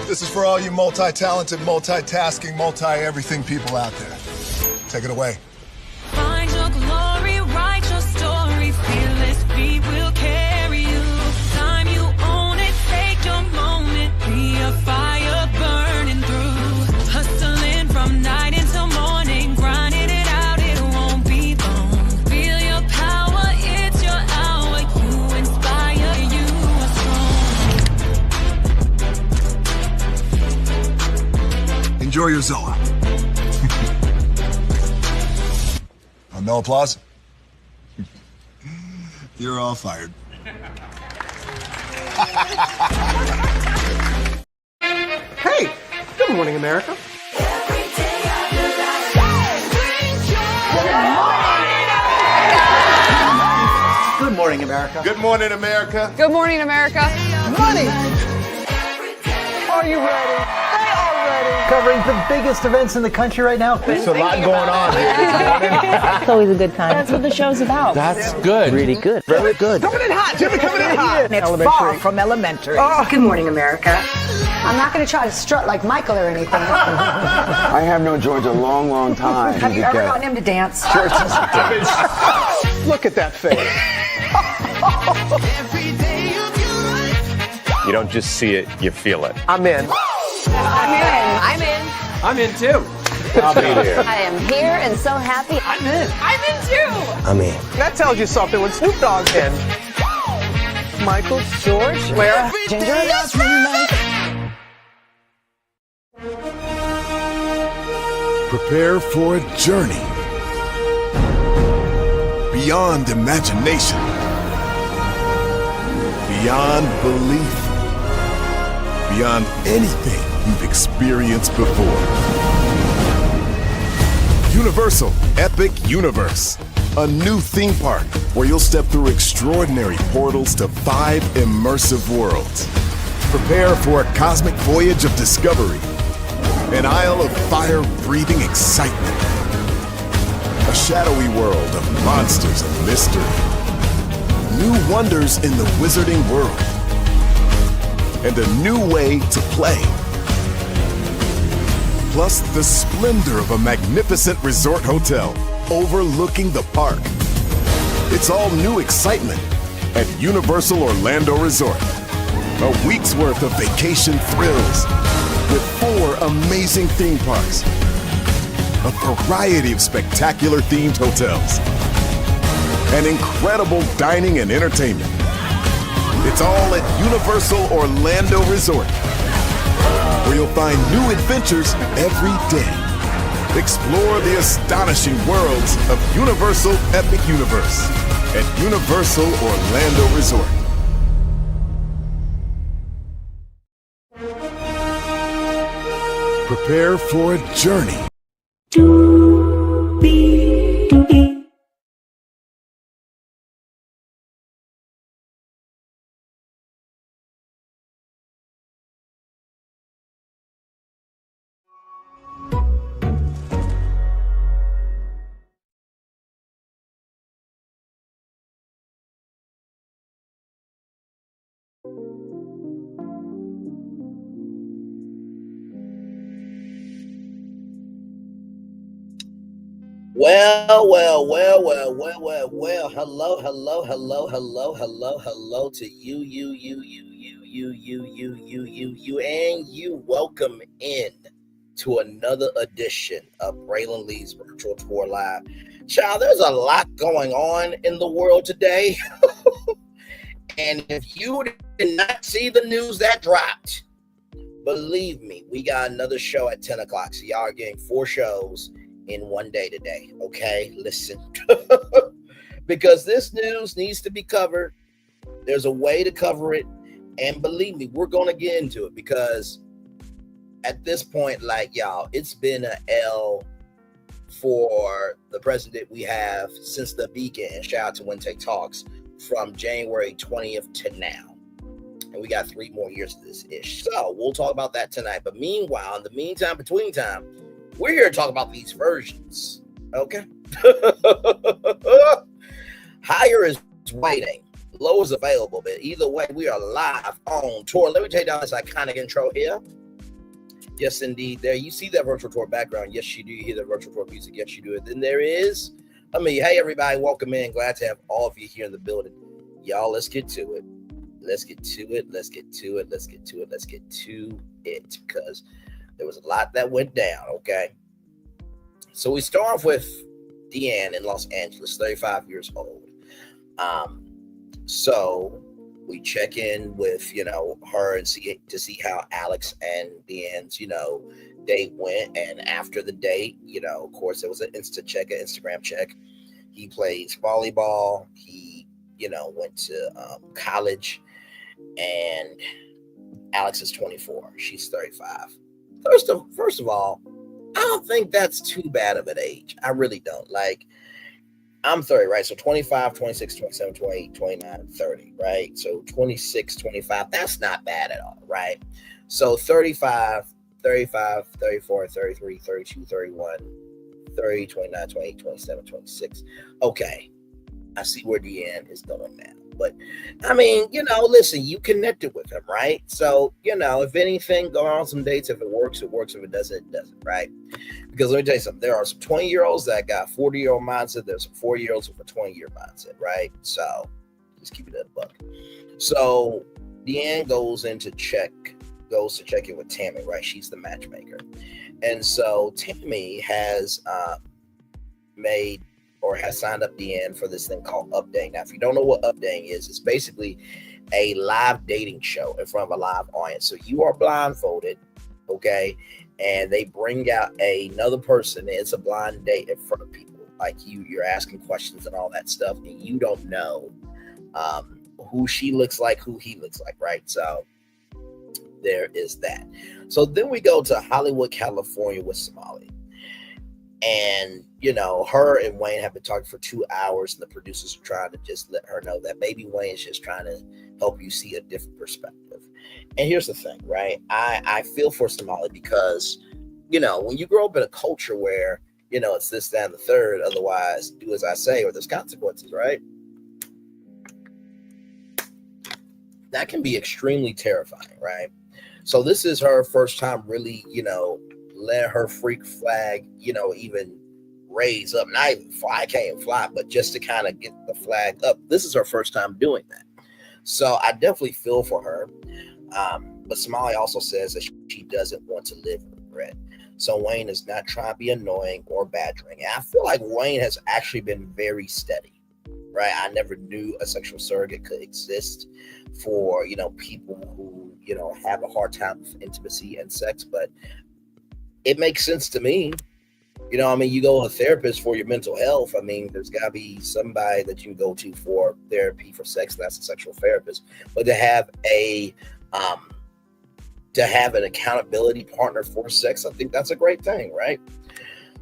This is for all you multi-talented, multitasking, multi-everything people out there. Take it away. Find your glory, write your story, fearless feet will carry you. Time you own it, take your moment, be a fire burning through. Hustling from night until morning, grinding it out, it won't be long. Feel your power, it's your hour, you inspire, you are strong. Enjoy your Zoa. No applause? You're all fired. Hey, good morning, America. Good morning, America. Good morning, America. Good morning, America. Money. Are you ready? They are ready. Covering the biggest events in the country right now. There's a lot going on here. It's always a good time. That's what the show's about. That's good. Really good. Very good. Coming in hot. Jimmy coming in hot. It's far from elementary. Oh. Good morning, America. I'm not going to try to strut like Michael or anything. I have known George a long, long time. Have you ever gotten him to dance? Look at that face. You don't just see it, you feel it. I'm in. I'm in. I'm in too. I'll be there. I am here and so happy. I'm in. I'm in too. I'm in. That tells you something when Snoop Dogg's in. Michael, George, Lara, Ginger. Prepare for a journey beyond imagination, beyond belief, beyond anything you've experienced before. Universal Epic Universe, a new theme park where you'll step through extraordinary portals to 5 immersive worlds. Prepare for a cosmic voyage of discovery, an isle of fire-breathing excitement, a shadowy world of monsters and mystery, new wonders in the wizarding world, and a new way to play. Plus the splendor of a magnificent resort hotel overlooking the park. It's all new excitement at Universal Orlando Resort. A week's worth of vacation thrills with 4 amazing theme parks, a variety of spectacular themed hotels, and incredible dining and entertainment. It's all at Universal Orlando Resort, where you'll find new adventures every day. Explore the astonishing worlds of Universal Epic Universe at Universal Orlando Resort. Prepare for a journey. Well. Hello to you, and you. Welcome in to another edition of Braylon Lee's Virtual Tour Live. Child, there's a lot going on in the world today. And if you did not see the news that dropped, believe me, we got another show at 10 o'clock. So y'all are getting 4 shows in one day today. Okay, listen. Because this news needs to be covered. There's a way to cover it. And believe me, we're going to get into it because at this point, like y'all, it's been an L for the president we have since the beacon. And shout out to Wintake Talks from January 20th to now. And we got 3 more years of this ish. So we'll talk about that tonight. But meanwhile, in the meantime, between time, we're here to talk about these versions. Okay. Higher is waiting. Low is available. But either way, we are live on tour. Let me take down this iconic intro here. Yes, indeed. There you see that virtual tour background. Yes, you do. You hear the virtual tour music. Yes, you do. And then there is, hey, everybody, welcome in. Glad to have all of you here in the building. Y'all, let's get to it. Let's get to it. Let's get to it. Let's get to it. Let's get to it. Because there was a lot that went down, okay? So we start off with Deanne in Los Angeles, 35 years old. So we check in with, her and see how Alex and Deanne's, date went. And after the date, of course, there was an Instagram check. He plays volleyball. He, went to college. And Alex is 24. She's 35. First of all, I don't think that's too bad of an age. I really don't. Like, I'm 30, right? So 25, 26, 27, 28, 29, 30, right? So 26, 25, that's not bad at all, right? So 35, 34, 33, 32, 31, 30, 29, 28, 27, 26. Okay, I see where Deanne is going now. But, listen, you connected with him, right? So, if anything, go on some dates. If it works, it works. If it doesn't, it doesn't, right? Because let me tell you something. There are some 20-year-olds that got 40-year-old mindset. There's some 40-year-olds with a 20-year mindset, right? So, just keep it at a buck. So, Deanne goes to check in with Tammi, right? She's the matchmaker. And so, Tammi has has signed up Deanne for this thing called Updating. Now, if you don't know what Updating is, it's basically a live dating show in front of a live audience. So you are blindfolded, okay? And they bring out another person, and it's a blind date in front of people. Like you're asking questions and all that stuff, and you don't know who she looks like, who he looks like, right? So there is that. So then we go to Hollywood, California with Somali. And, her and Wayne have been talking for 2 hours, and the producers are trying to just let her know that baby Wayne's just trying to help you see a different perspective. And here's the thing, right? I feel for Somali because, when you grow up in a culture where, it's this, that, and the third, otherwise do as I say, or there's consequences, right? That can be extremely terrifying, right? So this is her first time really, let her freak flag, even raise up. Not even fly, I can't even fly, but just to kind of get the flag up. This is her first time doing that. So I definitely feel for her. But Somali also says that she doesn't want to live with regret. So Wayne is not trying to be annoying or badgering. And I feel like Wayne has actually been very steady, right? I never knew a sexual surrogate could exist for, people who, have a hard time with intimacy and sex, but it makes sense to me. You go to a therapist for your mental health. There's got to be somebody that you can go to for therapy for sex. That's a sexual therapist. But to have an accountability partner for sex, I think that's a great thing, right?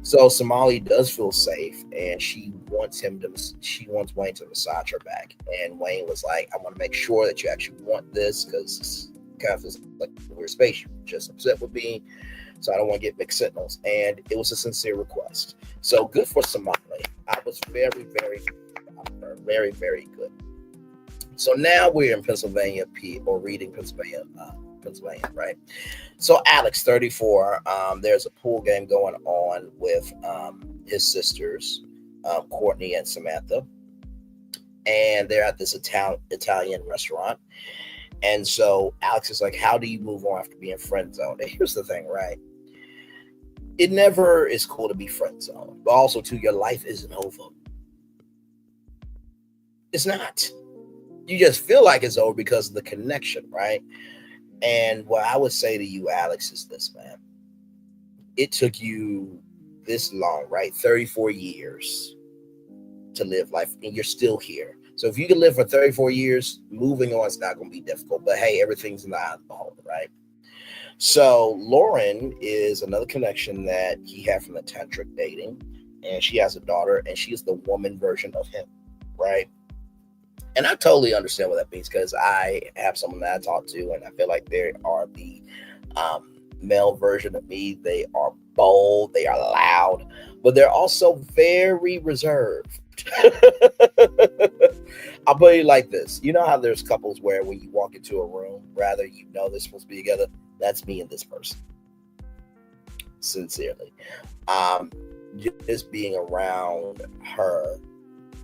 So Somali does feel safe, and she wants Wayne to massage her back. And Wayne was like, I want to make sure that you actually want this, because it's kind of feels like a weird space. You're just upset with me, so I don't want to get mixed signals. And it was a sincere request. So good for Somali. I was very, very, very, very good. So now we're in Pennsylvania, reading Pennsylvania, right? So Alex, 34, there's a pool game going on with his sisters, Courtney and Samantha. And they're at this Italian restaurant. And so Alex is like, how do you move on after being friend zoned? And here's the thing, right? It never is cool to be friend zoned, but also too, your life isn't over. It's not. You just feel like it's over because of the connection, right? And what I would say to you, Alex, is this, man. It took you this long, right? 34 years to live life, and you're still here. So if you can live for 34 years, moving on is not going to be difficult. But hey, everything's in the eye of the beholder, right? So Lauren is another connection that he had from the tantric dating, and she has a daughter, and she is the woman version of him, right? And I totally understand what that means, because I have someone that I talk to, and I feel like they are the male version of me. They are bold, they are loud, but they're also very reserved. I'll put it like this. You know how there's couples where when you walk into a room, rather they're supposed to be together? That's me and this person. sincerely. Just being around her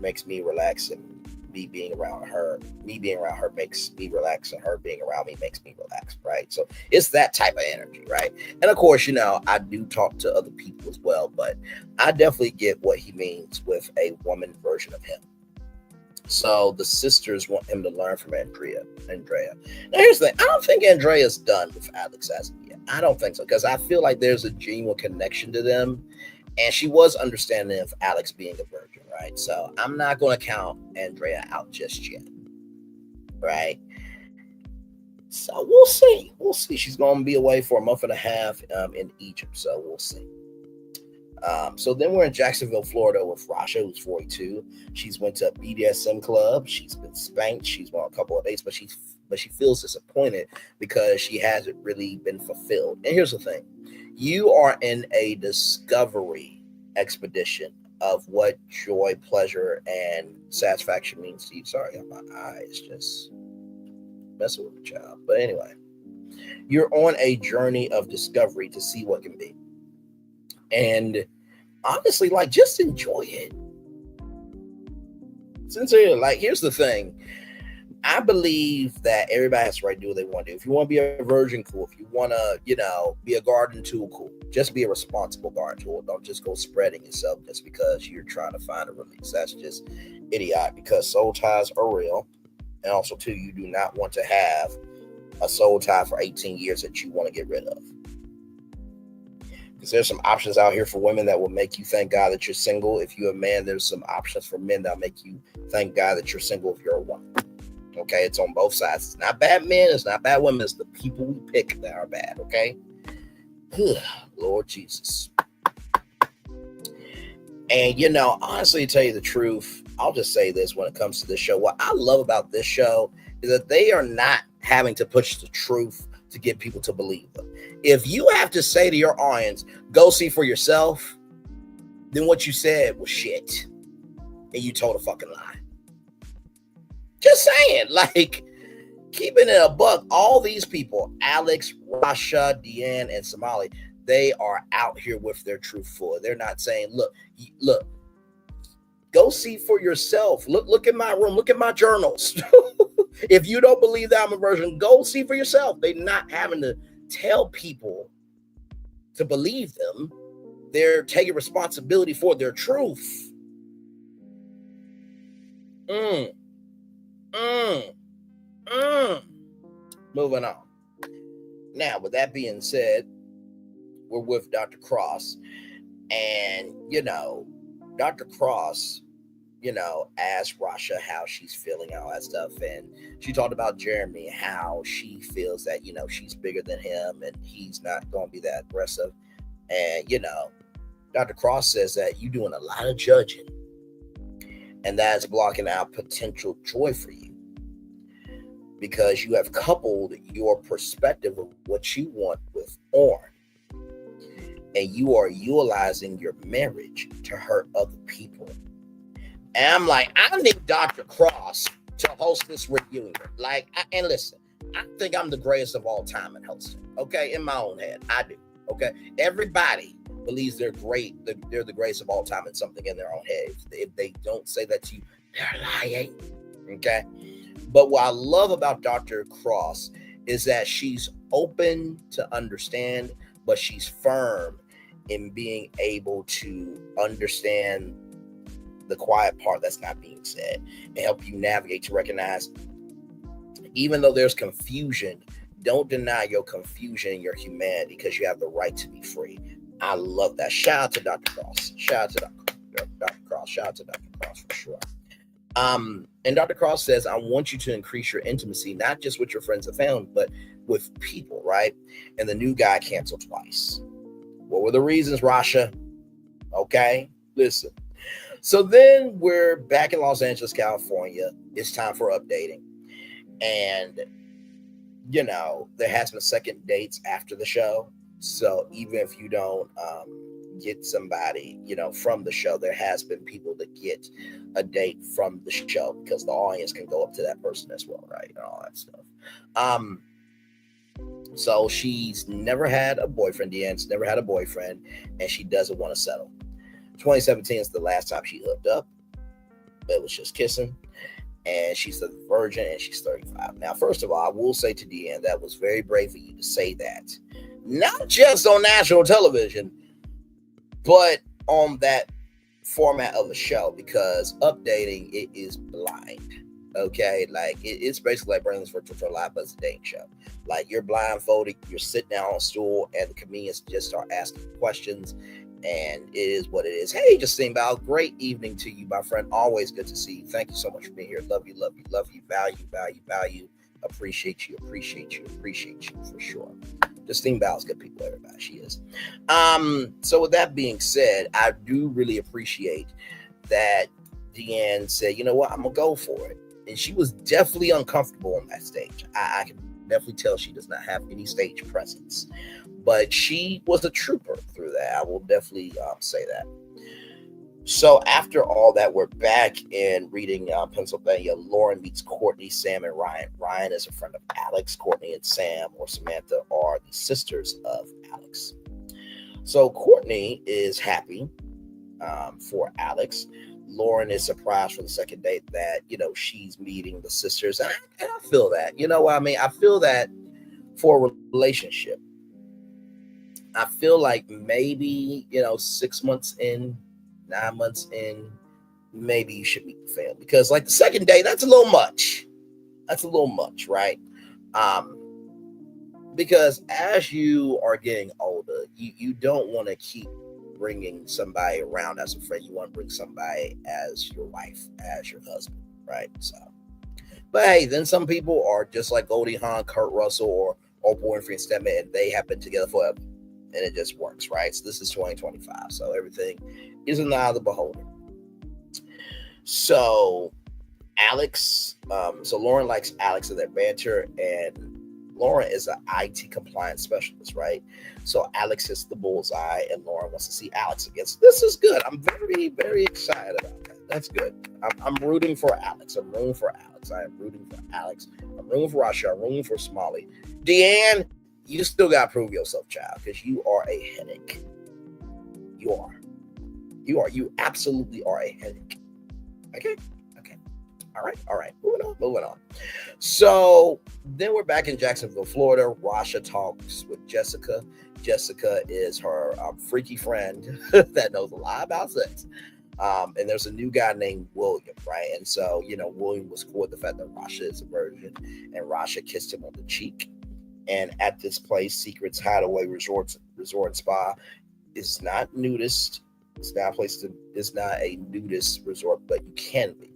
makes me relax, and me being around her makes me relax, and her being around me makes me relax, right? So it's that type of energy, right? And of course, I do talk to other people as well, but I definitely get what he means with a woman version of him. So the sisters want him to learn from Andrea. Now here's the thing. I don't think Andrea's done with Alex as of yet. I don't think so, because I feel like there's a genuine connection to them. And she was understanding of Alex being a virgin, right? So I'm not going to count Andrea out just yet, right? So we'll see. We'll see. She's going to be away for a month and a half in Egypt, so we'll see. So then we're in Jacksonville, Florida with Rhasha, who's 42. She's went to a BDSM club. She's been spanked. She's won a couple of dates, but she feels disappointed because she hasn't really been fulfilled. And here's the thing. You are in a discovery expedition of what joy, pleasure, and satisfaction means to you. Sorry, my eye is just messing with the child. But anyway, you're on a journey of discovery to see what can be. And honestly, just enjoy it. Sincerely, here's the thing. I believe that everybody has the right to do what they want to do. If you want to be a virgin, cool. If you want to, be a garden tool, cool. Just be a responsible garden tool. Don't just go spreading yourself just because you're trying to find a release. That's just idiotic, because soul ties are real. And also, too, you do not want to have a soul tie for 18 years that you want to get rid of. Because there's some options out here for women that will make you thank God that you're single. If you're a man, there's some options for men that'll make you thank God that you're single if you're a woman. Okay, it's on both sides. It's not bad men, it's not bad women, it's the people we pick that are bad, okay? Lord Jesus. And, honestly, to tell you the truth, I'll just say this when it comes to this show. What I love about this show is that they are not having to push the truth to get people to believe them. If you have to say to your audience, go see for yourself, then what you said was shit. And you told a fucking lie. Just saying, keeping it a buck, all these people, Alex, Rhasha, Deanne, and Somali, they are out here with their truth full. They're not saying, look, go see for yourself. Look at my room. Look at my journals. If you don't believe that I'm a virgin, go see for yourself. They're not having to tell people to believe them. They're taking responsibility for their truth. Moving on. Now, with that being said, we're with Dr. Cross. And, Dr. Cross, asked Rhasha how she's feeling, all that stuff. And she talked about Jeremy, how she feels that, she's bigger than him and he's not going to be that aggressive. And, Dr. Cross says that you're doing a lot of judging. And that's blocking out potential joy for you. Because you have coupled your perspective of what you want with Orn. And you are utilizing your marriage to hurt other people. And I'm like, I need Dr. Cross to host this reunion. And listen, I think I'm the greatest of all time in hosting. Okay, in my own head, I do. Okay, everybody believes they're great. They're the greatest of all time in something in their own head. If they don't say that to you, they're lying. Okay, but what I love about Dr. Cross is that she's open to understand, but she's firm in being able to understand the quiet part that's not being said and help you navigate to recognize, even though there's confusion, don't deny your confusion and your humanity, because you have the right to be free. I love that. Shout out to Dr. Cross. Shout out to Dr. Cross. Shout out to Dr. Cross for sure. And Dr. Cross says, I want you to increase your intimacy, not just with your friends and family, but with people, right? And the new guy canceled twice. What were the reasons, Rhasha? Okay, listen. So then we're back in Los Angeles, California. It's time for updating. And, there has been second dates after the show. So even if you don't get somebody, from the show, there has been people that get a date from the show because the audience can go up to that person as well, right? And all that stuff. So she's never had a boyfriend. Deanne's never had a boyfriend, and she doesn't want to settle. 2017 is the last time she hooked up. It was just kissing, and she's a virgin, and she's 35. Now, first of all, I will say to Deanne, that was very brave of you to say that. Not just on national television, but on that format of the show, because updating it is blind. Okay, like it's basically like Braylon's Virtual Tour Live, but it's a dating show. Like you're blindfolded, you're sitting down on a stool, and the comedians just start asking questions, and it is what it is. Hey, Justine Bowles, great evening to you, my friend. Always good to see you. Thank you so much for being here. Love you, love you, love you. Value. Appreciate you for sure. Justine Bowles, good people, everybody. She is. So with that being said, I do really appreciate that Deanne said, you know what, I'm gonna go for it. And she was definitely uncomfortable on that stage. I can definitely tell she does not have any stage presence, but she was a trooper through that. I will definitely say that. So after all that, we're back in Reading, Pennsylvania. Lauren meets Courtney, Sam, and Ryan. Ryan is a friend of Alex. Courtney and Sam, or Samantha, are the sisters of Alex. So Courtney is happy for Alex. Lauren is surprised for the second date that, you know, she's meeting the sisters. And I feel that, you know what I mean? I feel that for a relationship. I feel like maybe, 6 months in, 9 months in, maybe you should meet the family. Because like the second date, that's a little much. That's a little much, right? Because as you are getting older, you don't want to keep bringing somebody around as a friend. You want to bring somebody as your wife, as your husband, right? So, but hey, then some people are just like Goldie Hawn, Kurt Russell, or Winfrey and Stedman, and they have been together forever, and it just works, right? So this is 2025, so everything is in the eye of the beholder. So Alex, so Lauren likes Alex and their banter, and Lauren is an IT compliance specialist, right? So Alex hits the bullseye, and Lauren wants to see Alex again. So this is good. I'm very, very excited about that. That's good. I'm rooting for Alex. I am rooting for Alex. I'm rooting for Rhasha. I'm rooting for Somali. Deanne, you still got to prove yourself, child, because you are a headache. You are. You absolutely are a headache. Okay. All right. Moving on. So then we're back in Jacksonville, Florida. Rhasha talks with Jessica. Jessica is her freaky friend that knows a lot about sex. And there's a new guy named William, right? And so, William was cool with the fact that Rhasha is a virgin, and Rhasha kissed him on the cheek. And at this place, Secrets Hideaway Resort and Spa, is not nudist. It's not a nudist resort, but you can be.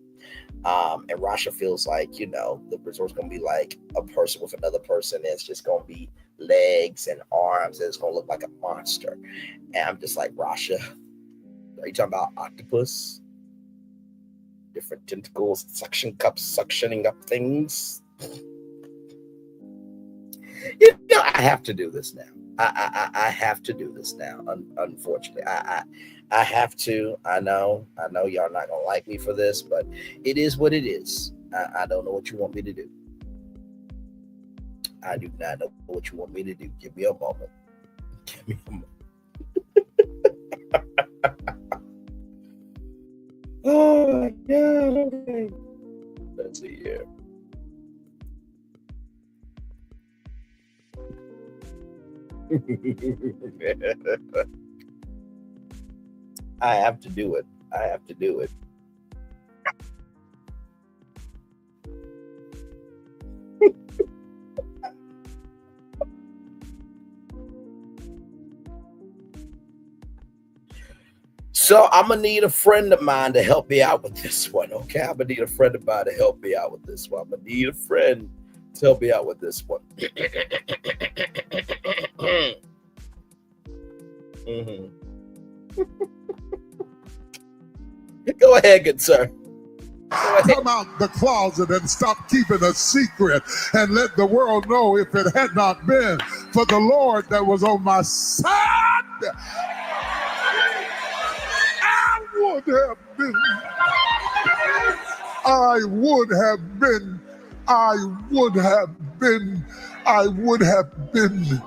And Rhasha feels like, the resort's going to be like a person with another person. And it's just going to be legs and arms. And it's going to look like a monster. And I'm just like, Rhasha, are you talking about octopus? Different tentacles, suction cups, suctioning up things. I have to do this now. I have to do this now. Unfortunately, I have to. I know y'all not gonna like me for this, but it is what it is. I don't know what you want me to do. I do not know what you want me to do. Give me a moment. Oh my God. Okay. Let's see here. I have to do it. So I'm gonna need a friend of mine to help me out with this one. Okay, I'm gonna need a friend of mine to help me out with this one. Mm-hmm. Go ahead, good sir. Come out the closet and stop keeping a secret and let the world know, if it had not been for the Lord that was on my side, I would have been, I would have been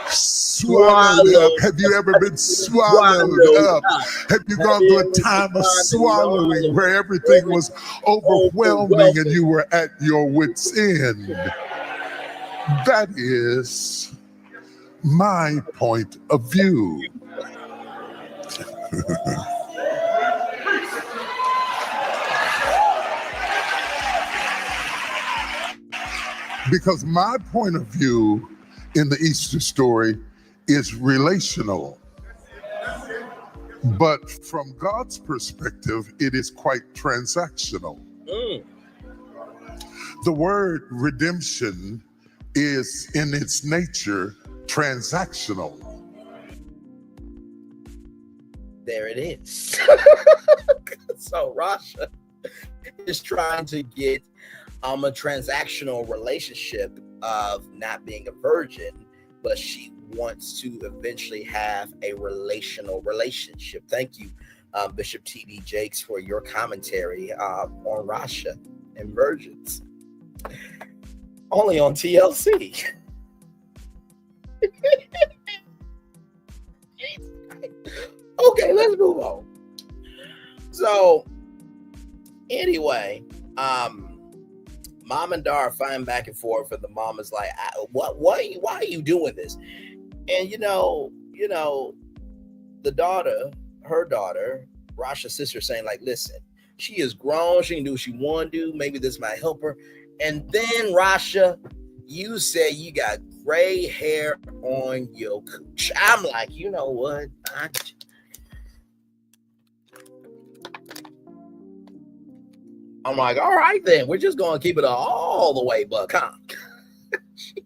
swallowed up. Have you ever been swallowed up? Have you gone through a time of swallowing where everything was overwhelming and you were at your wit's end? That is my point of view. Because my point of view in the Easter story is relational. But from God's perspective, it is quite transactional. The word redemption is in its nature transactional. There it is. So Rhasha is trying to get a transactional relationship of not being a virgin, but she wants to eventually have a relational relationship. Thank you, Bishop T.D. Jakes, for your commentary on Rhasha and virgins. Only on TLC. Okay, let's move on. So, anyway, Mom and Dar are fighting back and forth, and the mom is like, why are you doing this? And you know, her daughter, Rhasha's sister, saying like, listen, she is grown, she can do what she want to do, maybe this might help her. And then Rhasha, you say you got gray hair on your cooch. I'm like, you know what? I'm like, all right then, we're just gonna keep it all the way buck, huh? She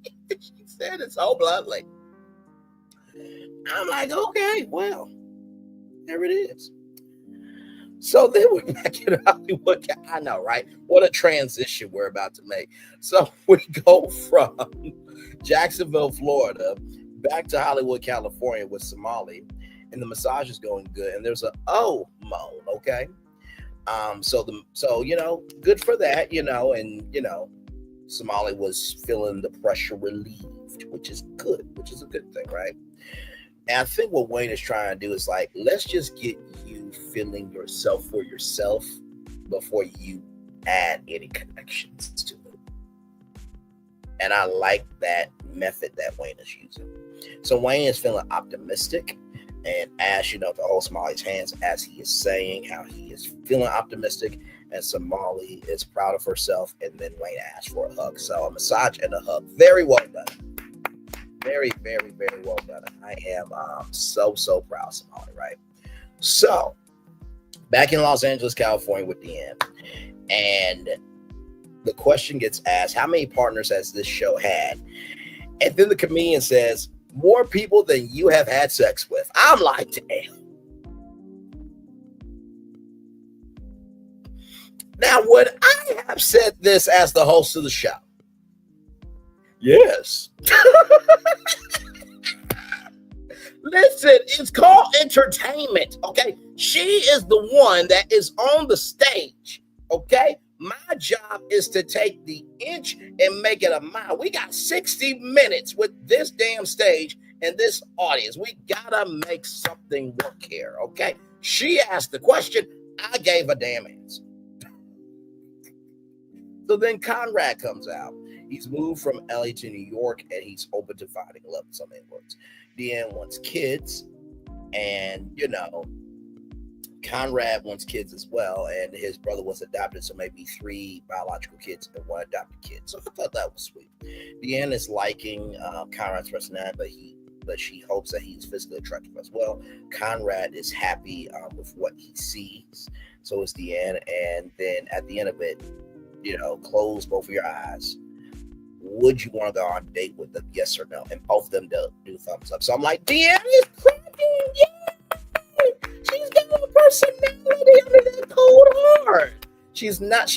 said it so bluntly. I'm like, okay, well, there it is. So then we're back in Hollywood. I know, right? What a transition we're about to make. So we go from Jacksonville, Florida, back to Hollywood, California with Somali, and the massage is going good. And there's a moan, okay? So good for that, and Somali was feeling the pressure relieved, which is good, which is a good thing, right? And I think what Wayne is trying to do is like, let's just get you feeling yourself for yourself before you add any connections to it. And I like that method that Wayne is using. So Wayne is feeling optimistic. And as to hold Somali's hands as he is saying how he is feeling optimistic, and Somali is proud of herself, and then Wayne asks for a hug. So a massage and a hug. Very well done. Very, very, very well done. I am so proud of Somali, right? So back in Los Angeles, California with Deanne, and the question gets asked, how many partners has this show had? And then the comedian says, more people than you have had sex with. I'm like, damn. Now, would I have said this as the host of the show? Yes. Listen, it's called entertainment, okay? She is the one that is on the stage, okay? My job is to take the inch and make it a mile. We got 60 minutes with this damn stage and this audience. We gotta make something work here, okay? She asked the question. I gave a damn answer. So then Conrad comes out. He's moved from LA to New York, and he's open to finding love in so many words. Deanne wants kids, and Conrad wants kids as well, and his brother was adopted, so maybe 3 biological kids and 1 adopted kid. So I thought that was sweet. Deanne is liking Conrad's personality, but she hopes that he's physically attractive as well. Conrad is happy with what he sees. So is Deanne. And then at the end of it, close both of your eyes. Would you want to go on a date with them? Yes or no? And both of them do thumbs up. So I'm like, Deanne is cracking. Yeah. She's got a personality under that cold heart. She's not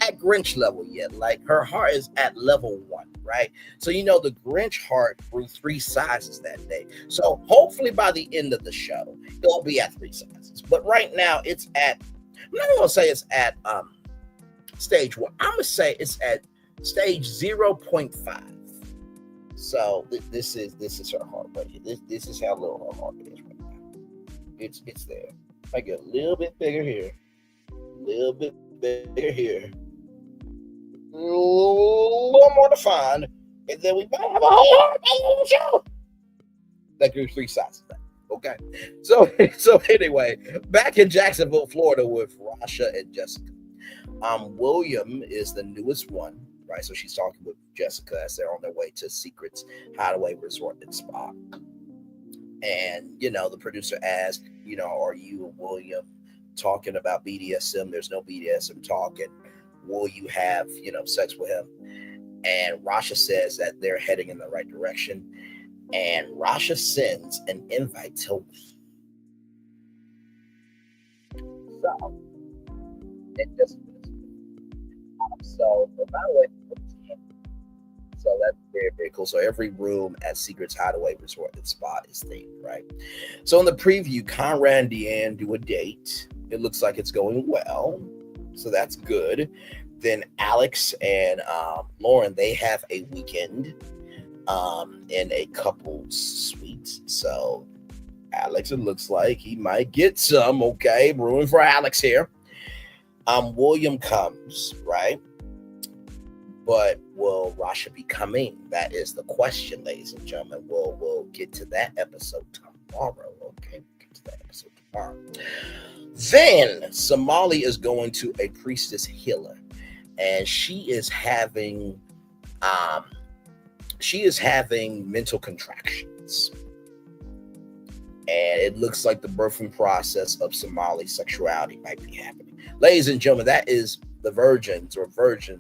at Grinch level yet. Like, her heart is at level 1, right? So the Grinch heart grew 3 sizes that day. So hopefully by the end of the show, it'll be at 3 sizes. But right now it's at, I'm not gonna say it's at stage 1. I'm gonna say it's at stage 0.5. So this is her heart right here. This is how little her heart is right now. It's there. I get a little bit bigger here, a little bit bigger here, a little more defined, and then we might have a whole heart show. That grew 3 sizes. Okay, so anyway, back in Jacksonville, Florida, with Rhasha and Jessica. William is the newest one, right? So she's talking with Jessica as they're on their way to Secret's Hideaway Resort and Spa. And, the producer asked, are you and William talking about BDSM? There's no BDSM talking. Will you have, sex with him? And Rhasha says that they're heading in the right direction. And Rhasha sends an invite to me. So, it just so that's very, very cool. So every room at Secret's Hideaway Resort and Spa is themed, right? So in the preview, Conrad and Deanne do a date. It looks like it's going well, so that's good. Then Alex and Lauren, they have a weekend in a couple's suite. So Alex, it looks like he might get some. Okay, room for Alex here. William comes, right? But will Rhasha be coming? That is the question, ladies and gentlemen. We'll get to that episode tomorrow. Okay, get to that episode tomorrow. Then Somali is going to a priestess healer, and she is having mental contractions. And it looks like the birthing process of Somali sexuality might be happening. Ladies and gentlemen, that is The Virgins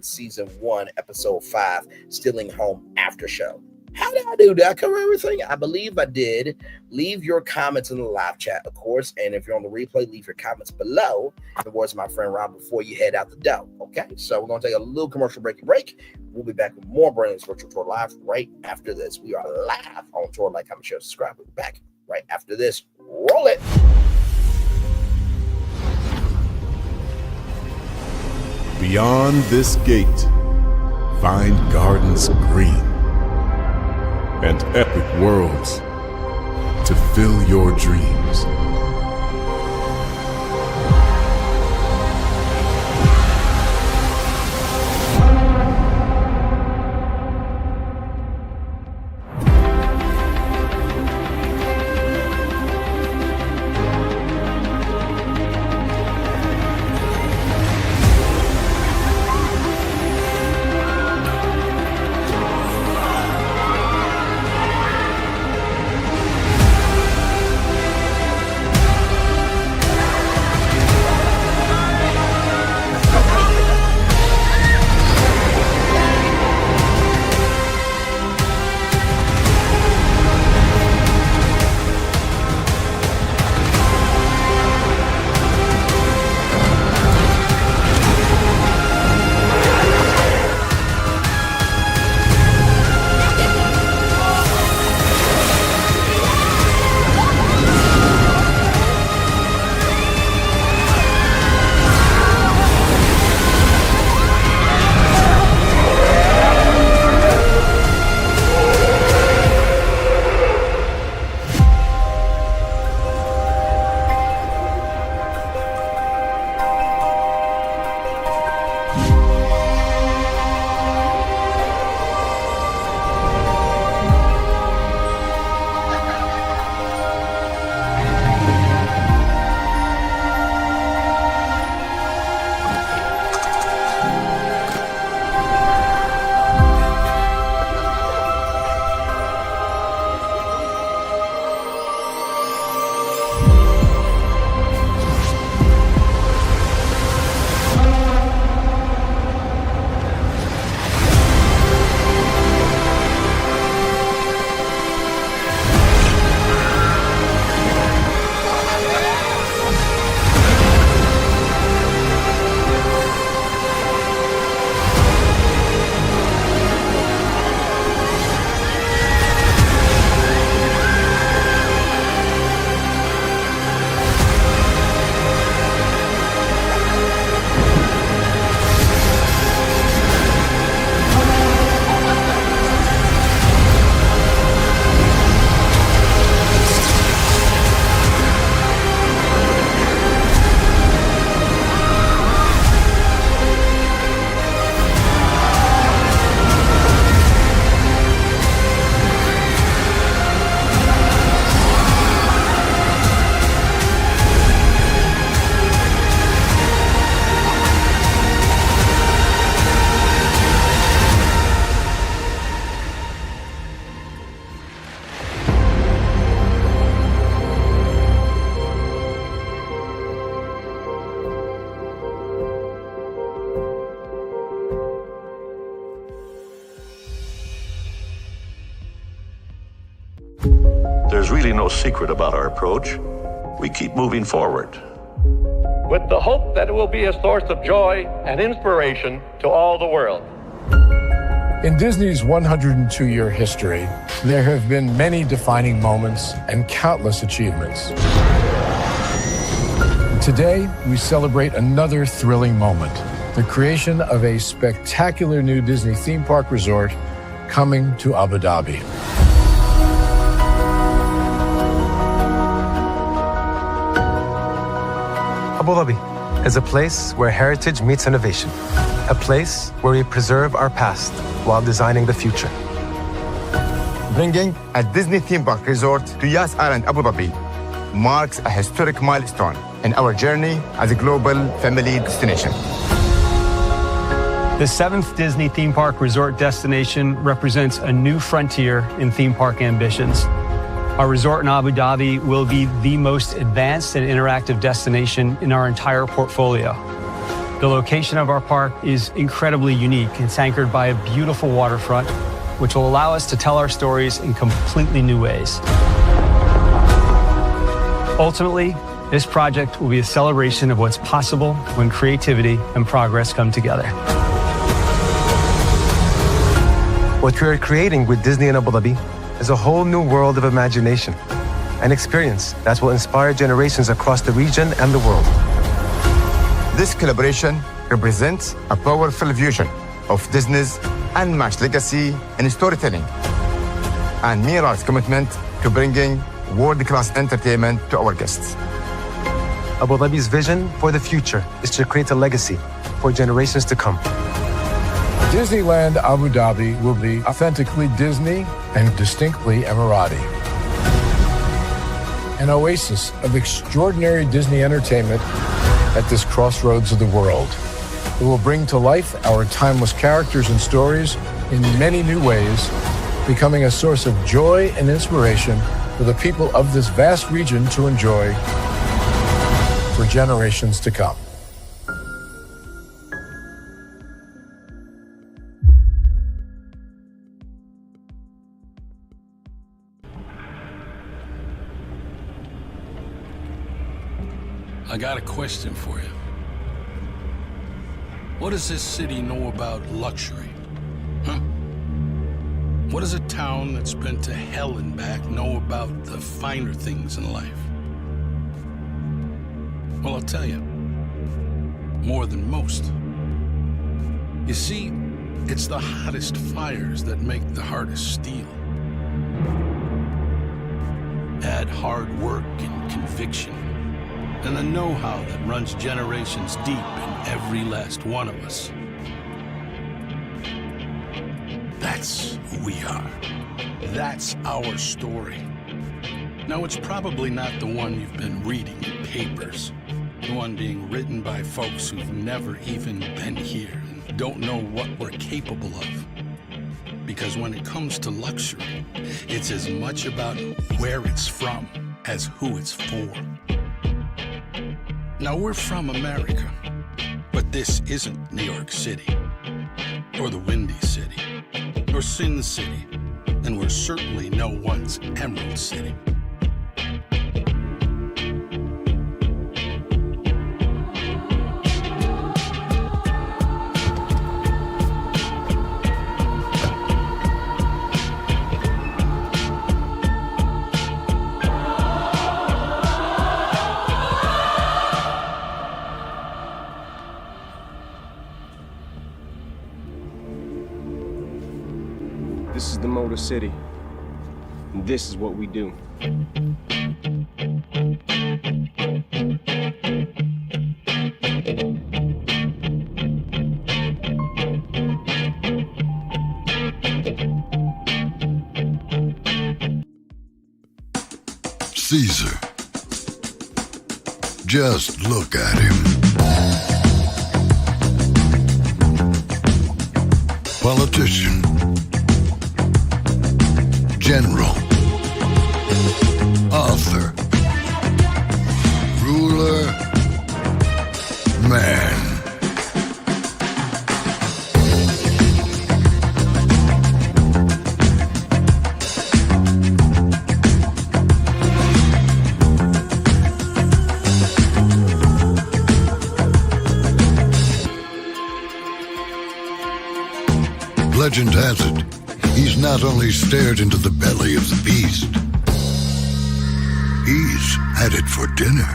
Season 1, Episode 5, Stealing Home After Show. How did I do? Did I cover everything? I believe I did. Leave your comments in the live chat, of course. And if you're on the replay, leave your comments below. The words of my friend Rob before you head out the door. Okay, so we're going to take a little commercial break. We'll be back with more Braylon's Virtual Tour Live right after this. We are live on tour. Like, comment, share, subscribe. We'll be back right after this. Roll it. Beyond this gate, find gardens green and epic worlds to fill your dreams. There's really no secret about our approach. We keep moving forward, with the hope that it will be a source of joy and inspiration to all the world. In Disney's 102-year history, there have been many defining moments and countless achievements. Today, we celebrate another thrilling moment, the creation of a spectacular new Disney theme park resort coming to Abu Dhabi. Abu Dhabi is a place where heritage meets innovation, a place where we preserve our past while designing the future. Bringing a Disney theme park resort to Yas Island, Abu Dhabi marks a historic milestone in our journey as a global family destination. The 7th Disney theme park resort destination represents a new frontier in theme park ambitions. Our resort in Abu Dhabi will be the most advanced and interactive destination in our entire portfolio. The location of our park is incredibly unique. It's anchored by a beautiful waterfront, which will allow us to tell our stories in completely new ways. Ultimately, this project will be a celebration of what's possible when creativity and progress come together. What we are creating with Disney in Abu Dhabi is a whole new world of imagination, an experience that will inspire generations across the region and the world. This collaboration represents a powerful fusion of Disney's unmatched legacy in storytelling and Mira's commitment to bringing world-class entertainment to our guests. Abu Dhabi's vision for the future is to create a legacy for generations to come. Disneyland Abu Dhabi will be authentically Disney and distinctly Emirati. An oasis of extraordinary Disney entertainment at this crossroads of the world. It will bring to life our timeless characters and stories in many new ways, becoming a source of joy and inspiration for the people of this vast region to enjoy for generations to come. I got a question for you. What does this city know about luxury? Huh? What does a town that's been to hell and back know about the finer things in life? Well, I'll tell you, more than most. You see, it's the hottest fires that make the hardest steel. Add hard work and conviction, and the know-how that runs generations deep in every last one of us. That's who we are. That's our story. Now, it's probably not the one you've been reading in papers, the one being written by folks who've never even been here and don't know what we're capable of. Because when it comes to luxury, it's as much about where it's from as who it's for. Now, we're from America, but this isn't New York City, or the Windy City, or Sin City, and we're certainly no one's Emerald City. This is the Motor City, and this is what we do. Caesar. Just look at him. Politician. General, author, ruler, man. legend has it, he's not only stared into the belly of the beast, he's had it for dinner.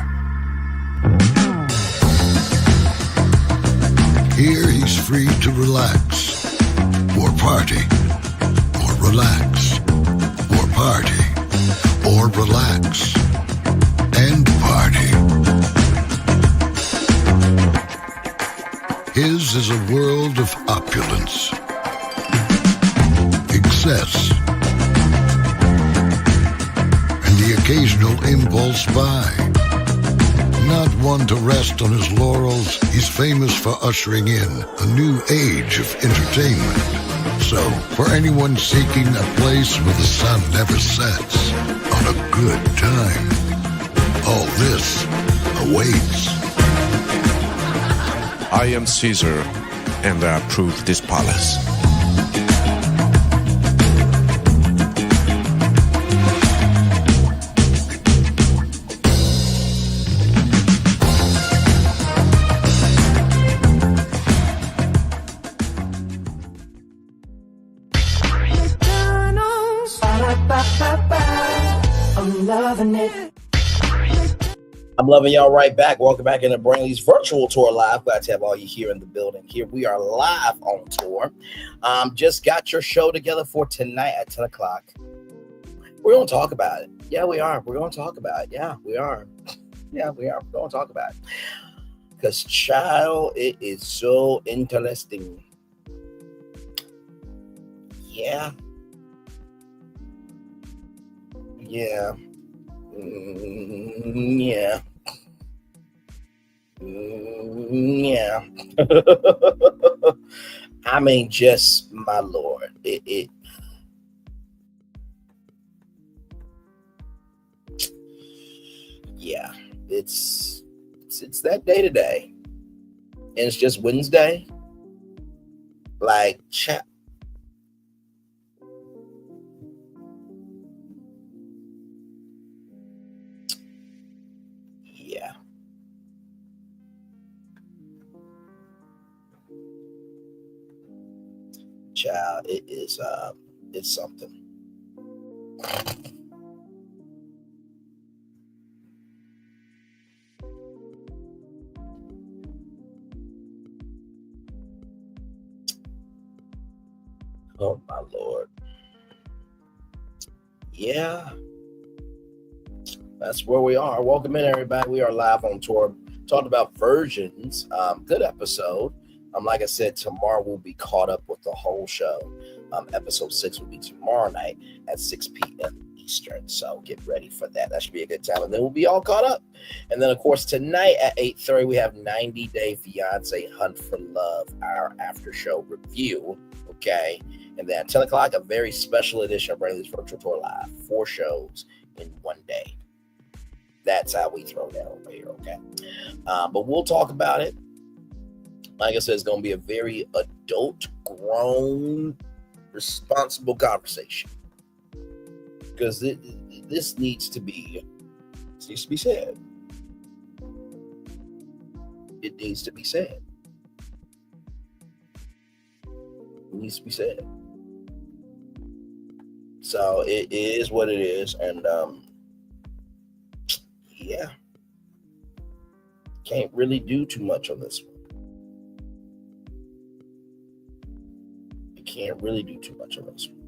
Here he's free to relax, or party, or relax, or party, or relax, and party. His is a world of opulence, excess, and the occasional impulse buy. Not one to rest on his laurels, he's famous for ushering in a new age of entertainment. So, for anyone seeking a place where the sun never sets on a good time, all this awaits. I am Caesar, and I approve this palace. I'm loving it. I'm loving y'all right back. Welcome back into Braylon's virtual tour live. Glad to have all you here in the building. Here we are live on tour. Just got your show together for tonight at 10 o'clock. We're going to talk about it. Yeah, we are. We're going to talk about it. Yeah, we are. Yeah, we are. We're going to talk about it. Because, child, it is so interesting. Yeah. Yeah. Yeah. Yeah. I mean, just my Lord. Yeah. It's that day today. And it's just Wednesday. Like, chat. Yeah. Child, it is it's something. Oh my Lord. Yeah. That's where we are. Welcome in, everybody. We are live on tour. Talked about versions. Good episode. Like I said, tomorrow we'll be caught up with the whole show. Episode 6 will be tomorrow night at 6 p.m. Eastern. So get ready for that. That should be a good time. And then we'll be all caught up. And then, of course, tonight at 8:30, we have 90 Day Fiance Hunt for Love, our after show review. Okay. And then at 10 o'clock, a very special edition of Braylon's Virtual Tour Live. 4 shows in one day. That's how we throw that over here, okay? But we'll talk about it. Like I said, it's going to be a very adult, grown, responsible conversation. Because this needs to be said. It needs to be said. It needs to be said. So it is what it is. And, yeah. Can't really do too much on this one. You can't really do too much on this one.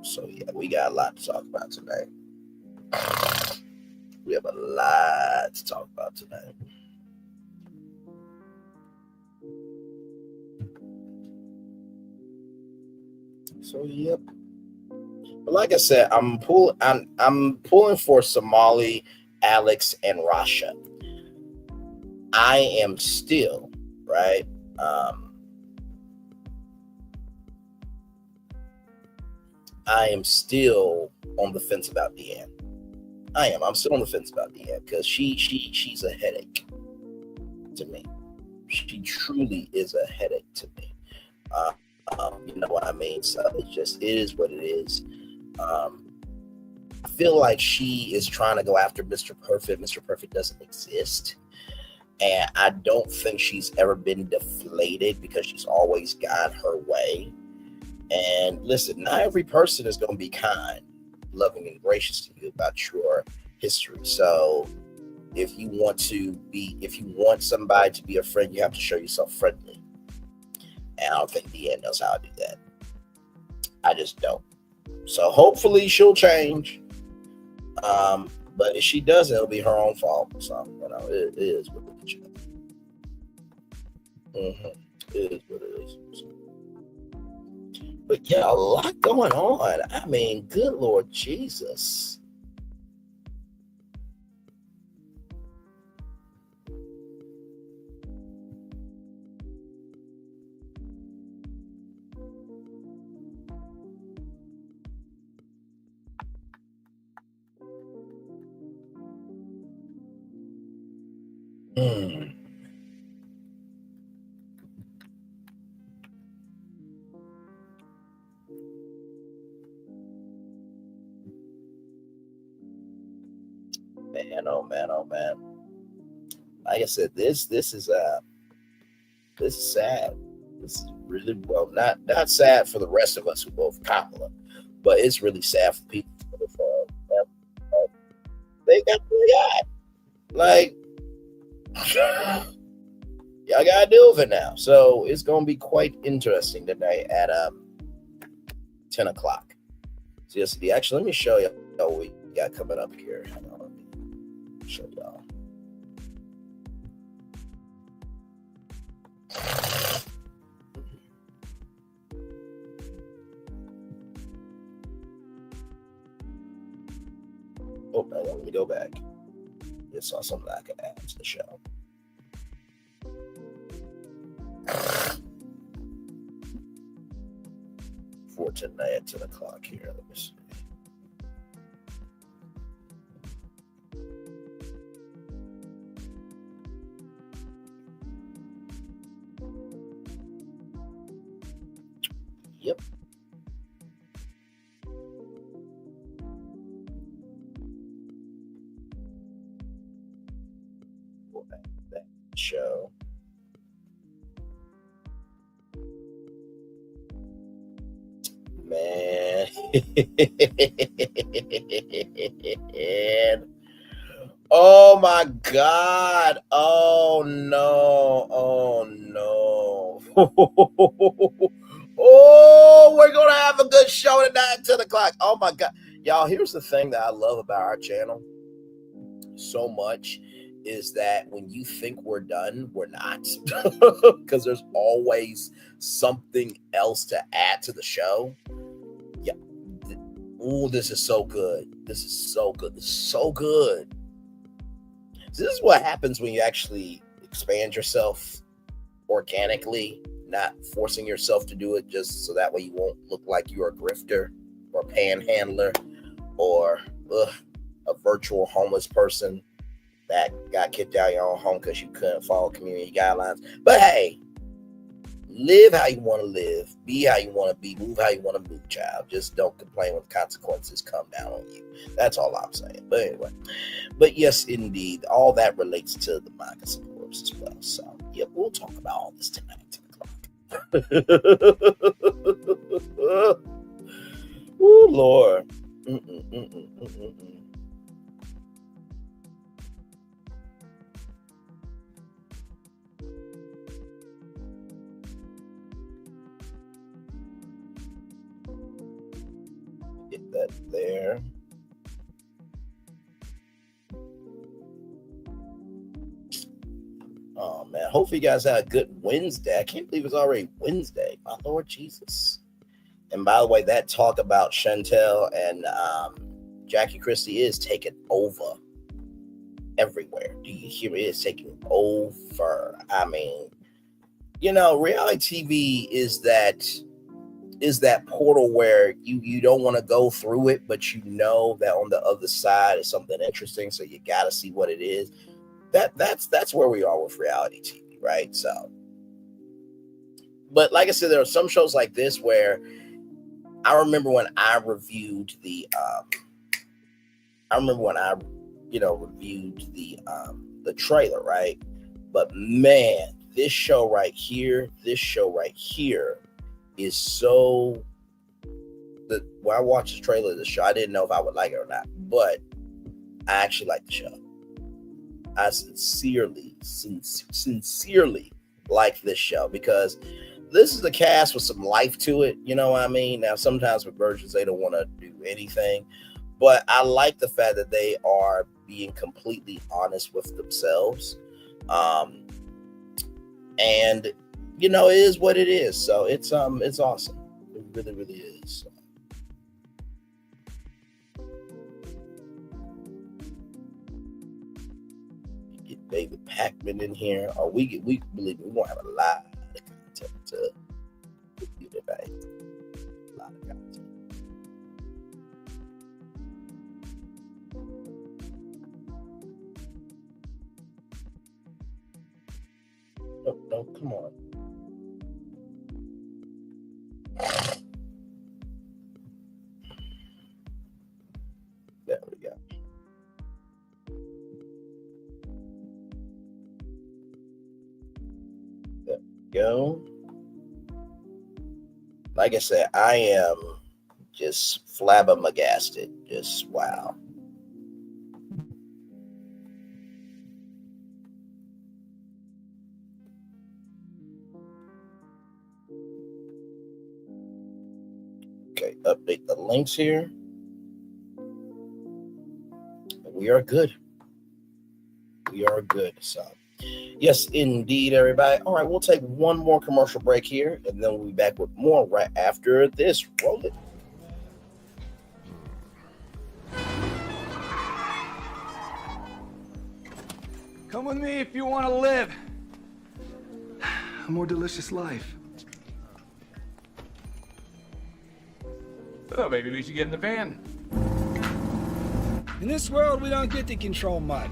So yeah, we got a lot to talk about tonight. We have a lot to talk about tonight. So yep. But like I said, I'm pulling for Somali, Alex, and Rhasha. I am still, right? I am still on the fence about Deanne. I'm still on the fence about Deanne because she's a headache to me. She truly is a headache to me. You know what I mean? So it is what it is. I feel like she is trying to go after Mr. Perfect. Mr. Perfect doesn't exist. And I don't think she's ever been deflated because she's always got her way. And listen, not every person is going to be kind, loving, and gracious to you about your history. So if you want somebody to be a friend, you have to show yourself friendly. And I don't think Deanne knows how to do that. I just don't. So hopefully she'll change. But if she doesn't, it'll be her own fault. So, it is what it is. It is what it is. But yeah, a lot going on. I mean, good Lord Jesus. Man, oh man, oh man. Like I said, this is sad. This is really, well, not sad for the rest of us who vote for Kamala, but it's really sad for people who vote for they got what they got. Like, y'all gotta deal with it now. So it's gonna be quite interesting tonight at 10 o'clock. So yesterday, actually, let me show you what we got coming up here. Hang on, let me show y'all. Oh, no, let me go back. Just saw something I could add to the show. For tonight at 10 o'clock here. Let me see. Yep. That show. Man. Oh my God. Oh no. Oh no. Oh, we're gonna have a good show tonight at 10 o'clock. Oh my God. Y'all, here's the thing that I love about our channel so much is that when you think we're done, we're not. Because there's always something else to add to the show. Yeah. Oh, this is so good. This is so good. This is so good. So this is what happens when you actually expand yourself organically, not forcing yourself to do it just so that way you won't look like you're a grifter or a panhandler or a virtual homeless person that got kicked out of your own home because you couldn't follow community guidelines. But hey, live how you want to live, be how you want to be, move how you want to move, child. Just don't complain when consequences come down on you. That's all I'm saying. But anyway, but yes, indeed, all that relates to the MAGA supporters as well. So yeah, we'll talk about all this tonight at 10 o'clock. Oh Lord. Get that there. Oh man, hopefully you guys had a good Wednesday. I can't believe it's already Wednesday. My Lord Jesus. And by the way, that talk about Chantel and Jackie Christie is taking over everywhere. Do you hear me? It's taking over. I mean, you know, reality TV is that portal where you don't want to go through it, but you know that on the other side is something interesting, so you got to see what it is. That's where we are with reality TV, right? So, but like I said, there are some shows like this where I remember when I reviewed the trailer, right? But man, this show right here is so. When I watched the trailer of the show, I didn't know if I would like it or not, but I actually like the show. I sincerely like this show because this is a cast with some life to it. You know what I mean? Now, sometimes with virgins, they don't want to do anything, but I like the fact that they are being completely honest with themselves. And you know, it is what it is. So it's awesome. It really, really is. Get David Packman in here. Or we believe we won't have a lot of content to do today. A lot of content. No, come on. There we go. There we go. Like I said, I am just flabbergasted. Just wow. Okay, update the links here. We are good. We are good. So, yes, indeed, everybody. All right, we'll take one more commercial break here, and then we'll be back with more right after this. Roll it. Come with me if you want to live a more delicious life. Oh, maybe we should get in the van. In this world, we don't get to control much.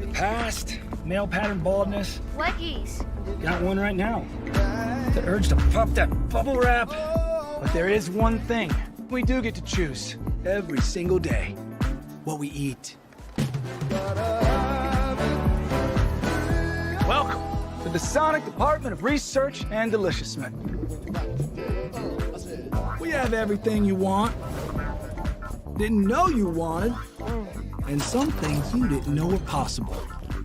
The past, male pattern baldness. Leggies. Got one right now. The urge to pop that bubble wrap. But there is one thing we do get to choose every single day. What we eat. Welcome to the Sonic Department of Research and Deliciousment. We have everything you want, didn't know you wanted, and some things you didn't know were possible.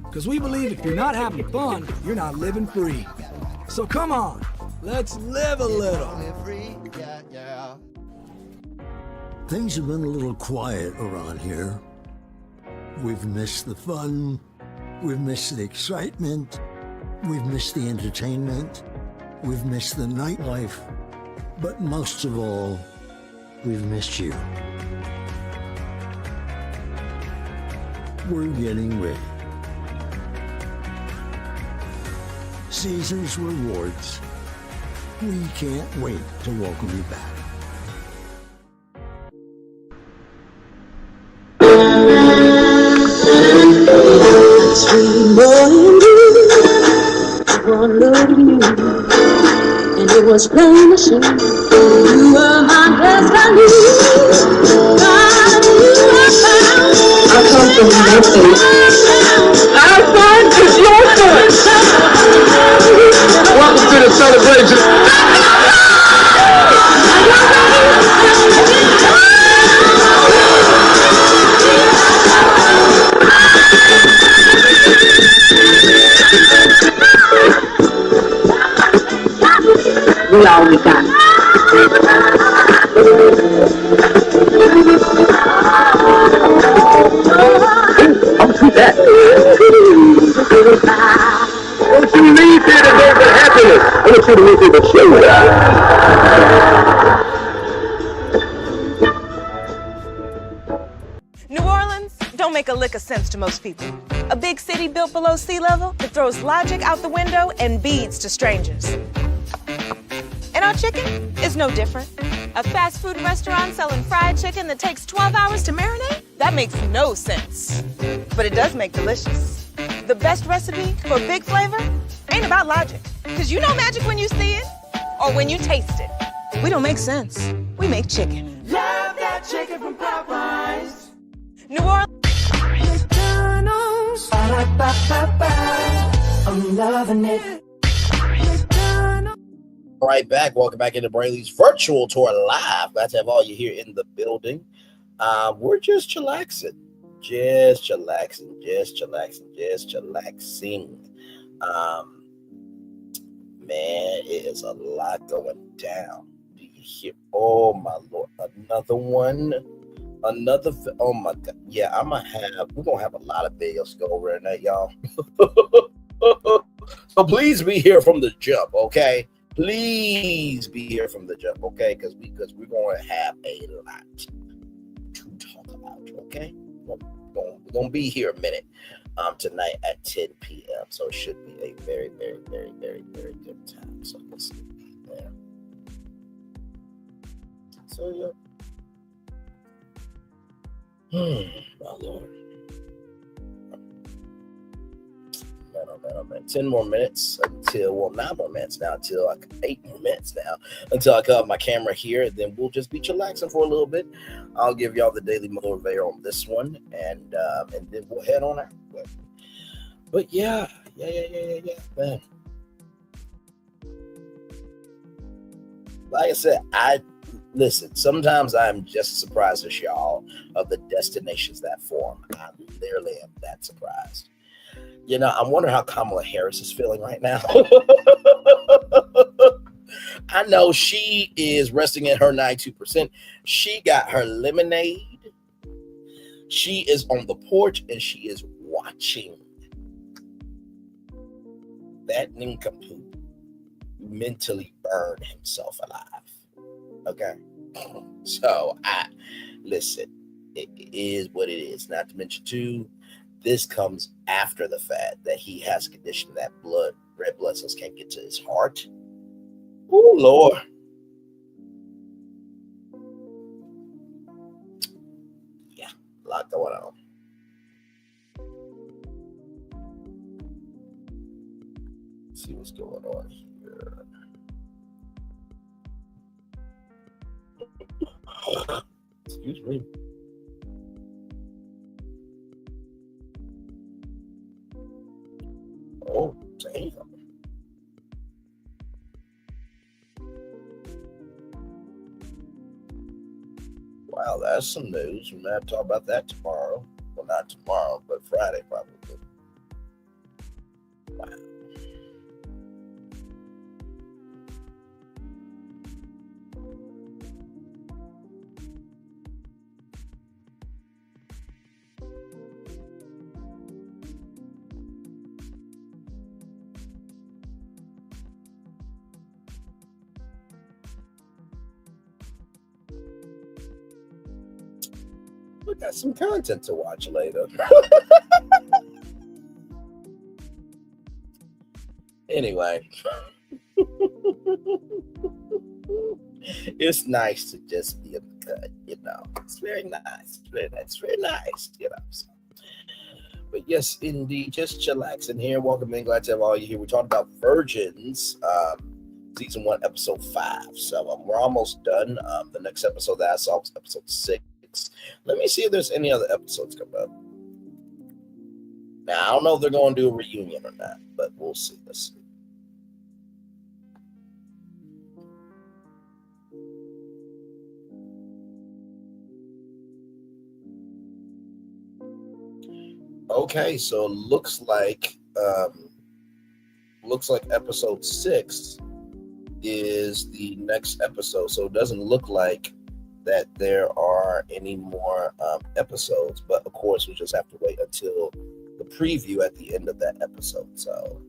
Because we believe if you're not having fun, you're not living free. So come on, let's live a little. Things have been a little quiet around here. We've missed the fun, we've missed the excitement, we've missed the entertainment, we've missed the nightlife. But most of all, we've missed you. We're getting ready. Caesar's Rewards. We can't wait to welcome you back. Sweet morning dew, one look at you. And it was plain to see you were my destiny. God, you were found. I come from nothing. Our fun is your fun. Welcome to the celebration. We all we got. I'll see that. Don't you leave here to go for happiness. I want you to leave here to show that. New Orleans don't make a lick of sense to most people. A big city built below sea level that throws logic out the window and beads to strangers. And our chicken is no different. A fast food restaurant selling fried chicken that takes 12 hours to marinate? That makes no sense. But it does make delicious. The best recipe for big flavor ain't about logic. Because you know magic when you see it or when you taste it. We don't make sense. We make chicken. Love that chicken from Popeyes. New Orleans. McDonald's. I'm loving it. All right, back. Welcome back into Braylon's virtual tour live. Glad to have all you here in the building. We're just chillaxing. Just chillaxing. Man, it is a lot going down. Do you hear? Oh my Lord, another one. Oh my God. Yeah, we're gonna have a lot of videos to go over tonight, y'all. So please be here from the jump, okay? Please be here from the jump, okay? Because we're going to have a lot to talk about, okay? We're going to be here a minute tonight at 10 p.m. So it should be a very, very, very, very, very good time. So let's see there. So my Lord. Man. 10 more minutes until, well, 9 more minutes now until 8 more minutes now until I cut off my camera here. Then we'll just be chillaxing for a little bit. I'll give y'all the daily motivator on this one, and then we'll head on out. But yeah, man. Like I said, listen, sometimes I'm just as surprised as y'all of the destinations that form. I literally am that surprised. You know, I'm wondering how Kamala Harris is feeling right now. I know she is resting at her 92%. She got her lemonade. She is on the porch and she is watching that nincompoop mentally burn himself alive. Okay? So, listen, it is what it is. Not to mention, too, this comes after the fact that he has a condition that red blood cells can't get to his heart. Oh, Lord. Yeah, a lot going on. Let's see what's going on here. Excuse me. Oh, damn. Wow, that's some news. We might talk about that tomorrow. Well, not tomorrow, but Friday probably. Wow. We got some content to watch later. Anyway, it's nice to just be in the cut, you know. It's very nice. It's very nice, you know. So, but yes, indeed, just chillaxing here. Welcome in. Glad to have all you here. We're talking about Virgins, season 1, episode 5. So we're almost done. The next episode that I saw was episode 6. Let me see if there's any other episodes coming up. Now, I don't know if they're going to do a reunion or not, but we'll see. Let's see. Okay, so looks like episode 6 is the next episode. So it doesn't look like that there are any more episodes, but of course we'll just have to wait until the preview at the end of that episode. So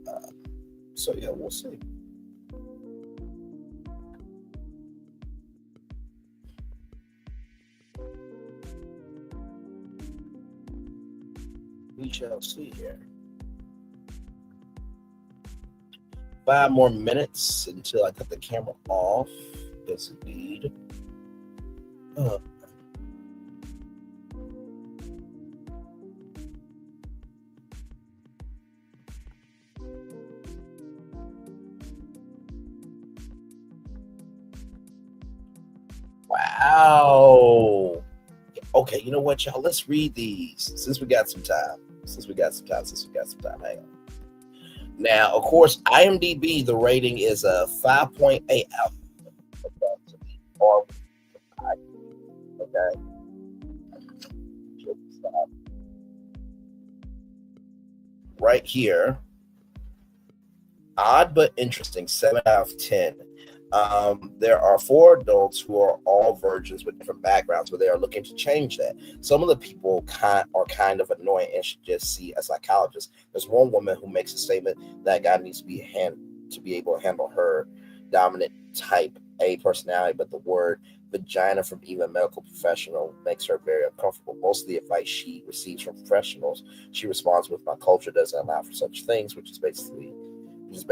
yeah, we'll see. We shall see here. 5 more minutes until I cut the camera off. Yes, indeed. Wow. Okay, you know what, y'all? Let's read these since we got some time. Hang on. Now, of course, IMDb, the rating is a 5.8 out of 5. Okay. Right here. Odd but interesting, 7 out of 10. There are 4 adults who are all virgins with different backgrounds, but they are looking to change that. Some of the people are kind of annoying and should just see a psychologist. There's one woman who makes a statement that God needs to be able to handle her dominant type A personality, but the word vagina from even medical professional makes her very uncomfortable. Most of the advice she receives from professionals, she responds with, "My culture doesn't allow for such things," which is basically the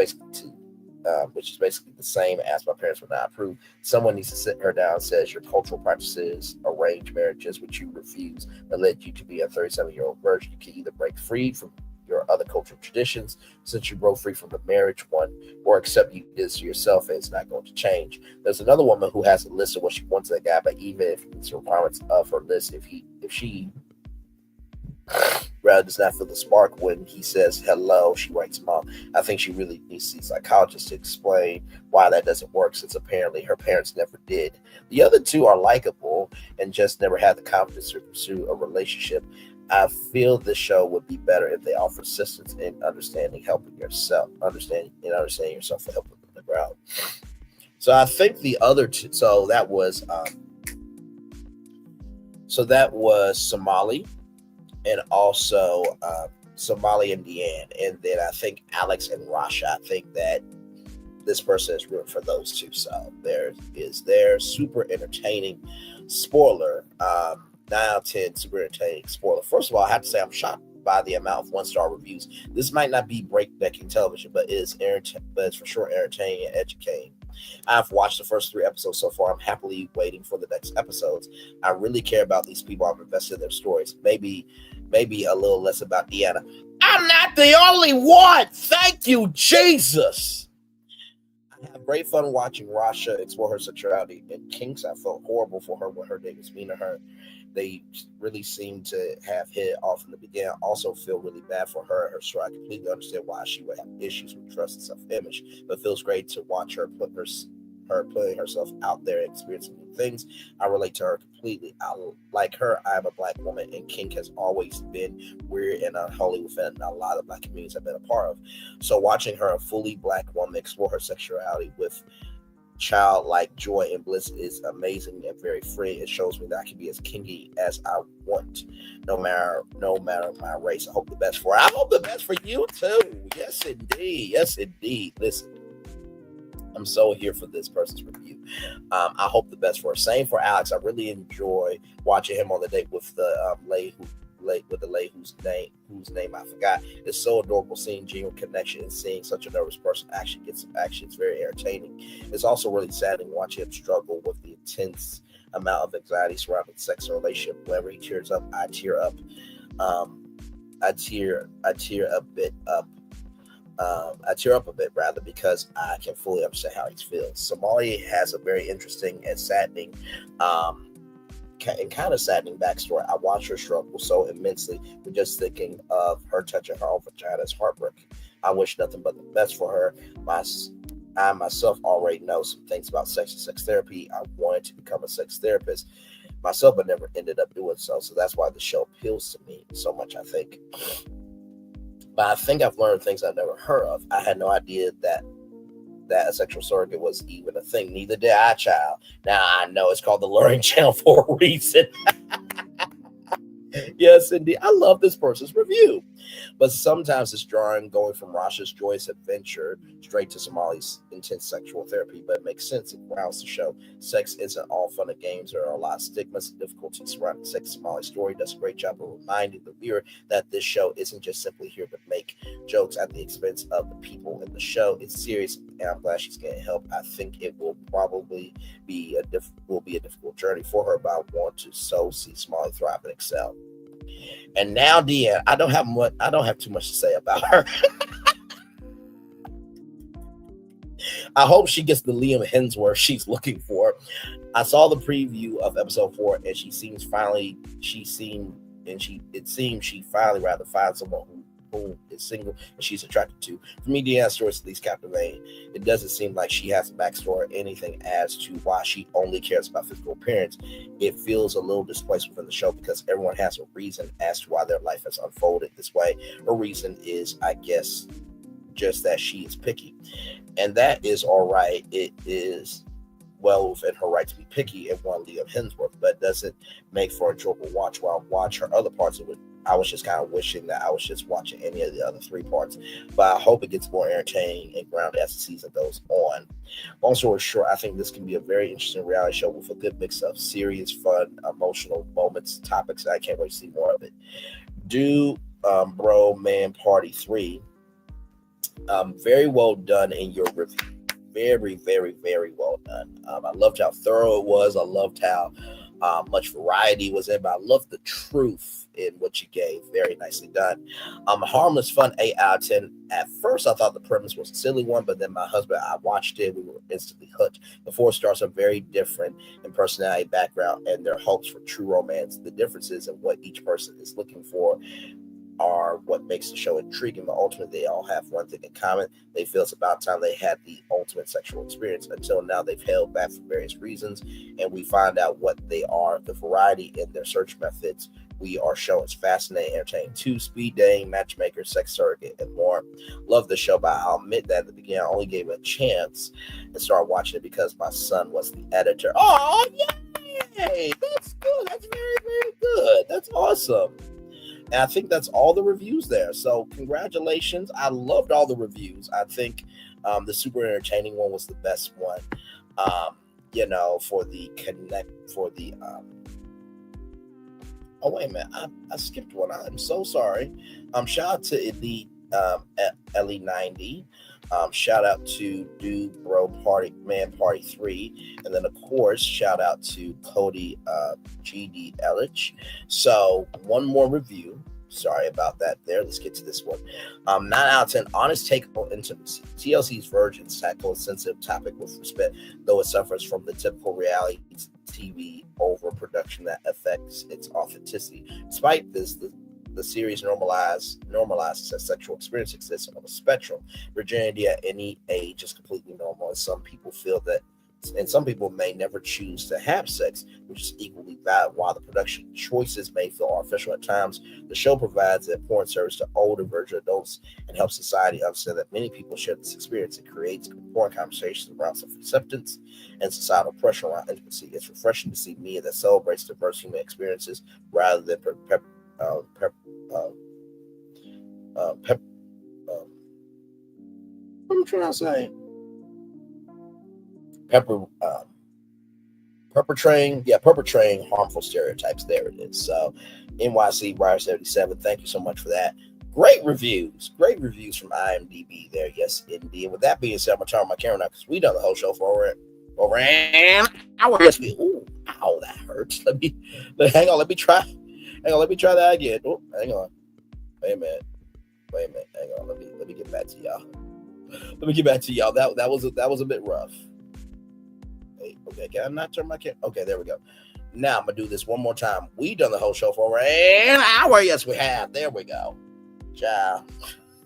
same as "my parents would not approve." Someone needs to sit her down and says, "Your cultural practices, arranged marriages, which you refuse, that led you to be a 37-year-old virgin. You can either break free from your other cultural traditions, since you broke free from the marriage one, or accept you this yourself, and it's not going to change." There's another woman who has a list of what she wants in a guy, but even if it's requirements of her list, if she rather does not feel the spark when he says hello, she writes Mom. I think she really needs to see a psychologist to explain why that doesn't work, since apparently her parents never did. The other 2 are likable and just never had the confidence to pursue a relationship. I feel this show would be better if they offer assistance in understanding yourself for helping on the ground. So I think the other 2, so that was Somali, and also Somali and Deanne, and then I think Alex and Rhasha. I think that this person is rooting for those 2. So there is their super entertaining spoiler. 9 out of 10, super entertaining spoiler. First of all, I have to say I'm shocked by the amount of 1-star reviews. This might not be breaknecking television, but it's for sure entertaining and educating. I've watched the first 3 episodes so far. I'm happily waiting for the next episodes. I really care about these people. I'm invested in their stories. Maybe a little less about Deanne. I'm not the only one. Thank you, Jesus. I have great fun watching Rhasha explore her sexuality and kinks. I felt horrible for her when her date was mean to her. They really seem to have hit it off in the beginning. I also feel really bad for her and her story. I completely understand why she would have issues with trust and self-image, but it feels great to watch her putting herself out there, experiencing new things. I relate to her completely. Like her, I'm a Black woman, and kink has always been weird and unholy within a lot of Black communities I've been a part of. So watching her, a fully Black woman, explore her sexuality with childlike joy and bliss is amazing and very free. It shows me that I can be as kinky as I want, no matter my race. I hope the best for her. I hope the best for you too. Yes, indeed. Listen, I'm so here for this person's review. I hope the best for her. Same for Alex. I really enjoy watching him on the date with the lady whose name I forgot. It's so adorable seeing genuine connection and seeing such a nervous person actually get some action. It's very entertaining. It's also really saddening watching him struggle with the intense amount of anxiety surrounding sex and relationship. Whenever he tears up, I tear up. I tear up a bit rather, because I can fully understand how he feels. Somali has a very interesting and saddening backstory. I watched her struggle so immensely with just thinking of her touching her own vagina is heartbreaking. I wish nothing but the best for her. I myself already know some things about sex and sex therapy. I wanted to become a sex therapist myself, but never ended up doing so. So that's why the show appeals to me so much, I think. But I think I've learned things I've never heard of. I had no idea that a sexual surrogate was even a thing. Neither did I, child. Now I know it's called the Luring Channel for a reason. Yes, indeed. I love this person's review. But sometimes it's jarring going from Rhasha's joyous adventure straight to Somali's intense sexual therapy, but it makes sense. It grounds the show. Sex isn't all fun and games. There are a lot of stigmas and difficulties surrounding sex. Somali's story does a great job of reminding the viewer that this show isn't just simply here to make jokes at the expense of the people in the show. It's serious, and I'm glad she's getting help. I think it will probably be a difficult journey for her, but I want to see Somali thrive and excel. And now Deanne, I don't have too much to say about her. I hope she gets the Liam Hemsworth she's looking for. I saw the preview of episode 4, and it seems she finally rather finds someone whom is single and she's attracted to. For me, Deanne's story is at least captivating. It doesn't seem like she has a backstory or anything as to why she only cares about physical appearance. It feels a little displaced within the show because everyone has a reason as to why their life has unfolded this way. Her reason is, I guess, just that she is picky. And that is all right. It is well within her right to be picky and want Liam Hemsworth, but doesn't make for an enjoyable watch. While I watch her other parts of it, I was just kind of wishing that I was just watching any of the other 3 parts. But I hope it gets more entertaining and grounded as the season goes on. Long story short, I think this can be a very interesting reality show with a good mix of serious, fun, emotional moments, topics. I can't wait to see more of it. Bro Man Party 3. Very well done in your review. Very, very, very well done. I loved how thorough it was. I loved how much variety was in, but I loved the truth in what you gave. Very nicely done. Harmless fun, 8 out of 10. At first, I thought the premise was a silly one, but then my husband, I watched it. We were instantly hooked. The 4 stars are very different in personality, background, and their hopes for true romance. The differences in what each person is looking for are what makes the show intriguing, but ultimately they all have one thing in common. They feel it's about time they had the ultimate sexual experience. Until now, they've held back for various reasons, and we find out what they are. The variety in their search methods we are shown is fascinating, entertaining too. Speed dating, matchmaker, sex surrogate, and more. Love the show, but I'll admit that at the beginning I only gave it a chance and started watching it because my son was the editor. Oh, yay! That's good. That's very, very good. That's awesome. And I think that's all the reviews there. So congratulations. I loved all the reviews. I think the super entertaining one was the best one. Oh, wait a minute. I skipped one. I'm so sorry. Shout out to Elite Ellie90. Shout out to Bro Man Party 3. And then, of course, shout out to Cody GD Ellich. So, one more review. Sorry about that there. Let's get to this one. 9 out of 10. Honest take on intimacy. TLC's Virgins tackle a sensitive topic with respect, though it suffers from the typical reality TV overproduction that affects its authenticity. Despite this, the series normalizes that sexual experience exists on a spectrum. Virginity at any age is completely normal, and some people feel that, and some people may never choose to have sex, which is equally valid. While the production choices may feel artificial at times, the show provides an important service to older virgin adults and helps society understand that many people share this experience. It creates important conversations around self-acceptance and societal pressure around intimacy. It's refreshing to see media that celebrates diverse human experiences rather than what I'm trying to say. Perpetrating harmful stereotypes. There it is. So, NYC Wire 77, thank you so much for that. Great reviews from IMDb there. Yes, indeed. With that being said, I'm gonna turn on my camera now because we done the whole show for over an hour. Yes, ow, that hurts. Let me try that again. Oh, hang on. Wait a minute. Hang on. Let me get back to y'all. That was a bit rough. Okay, can I not turn my camera? Okay, there we go. Now I'm gonna do this one more time. We done the whole show for over an hour. Yes, we have. There we go. Child,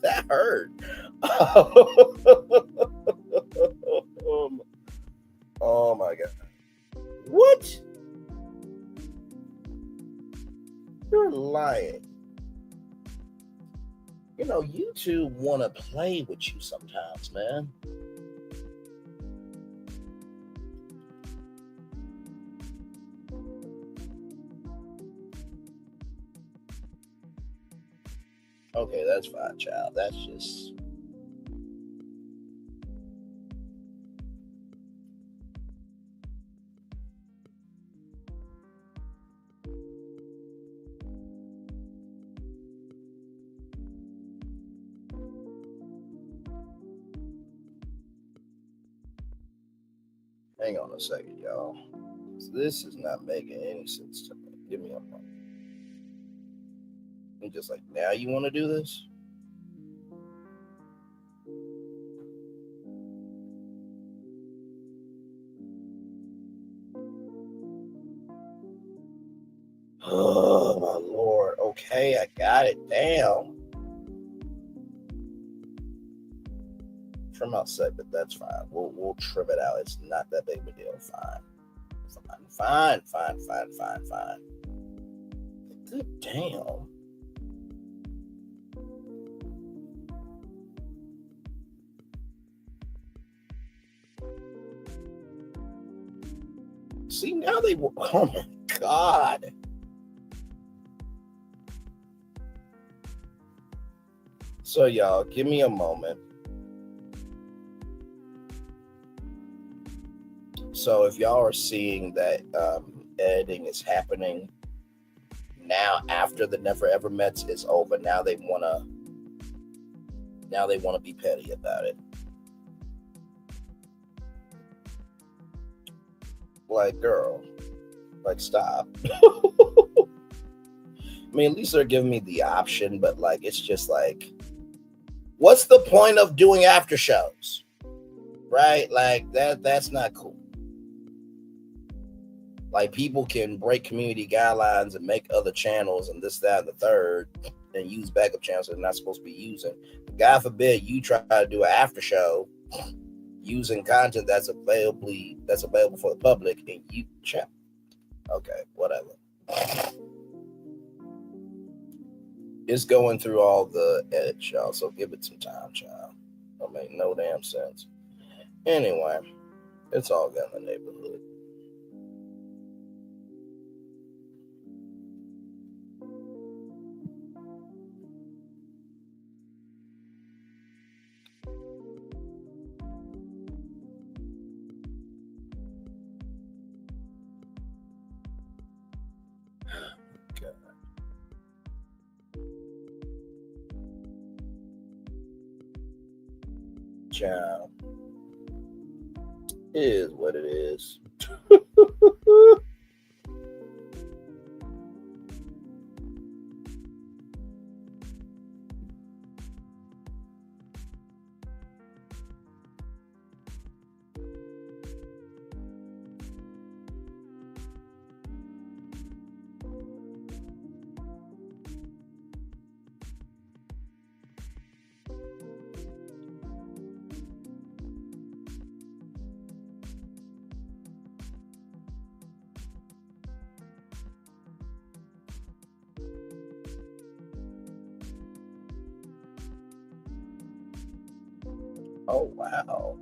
that hurt. Oh my God. What? You're lying. You know, YouTube want to play with you sometimes, man. Okay, that's fine, child. That's just... Hang on a second, y'all. This is not making any sense to me. Give me a moment. I'm just like, now you want to do this? Oh, my Lord. Okay, I got it down. trim out segment. That's fine. We'll trim it out. It's not that big of a deal. Fine. Good damn. See, now they were. Oh my God. So, y'all, give me a moment. So, if y'all are seeing that editing is happening now after the Never Ever Mets is over, now they wanna be petty about it. Like, girl, like, stop. I mean, at least they're giving me the option, but like, it's just like, what's the point of doing after shows? Right? Like, that's not cool. Like, people can break community guidelines and make other channels and this, that, and the third, and use backup channels they're not supposed to be using. God forbid you try to do an after show using content that's available for the public, and you chat. Okay, whatever. It's going through all the edits, y'all, so give it some time, child. Don't make no damn sense. Anyway, it's all good in the neighborhood. Child. It is what it is. Oh, wow.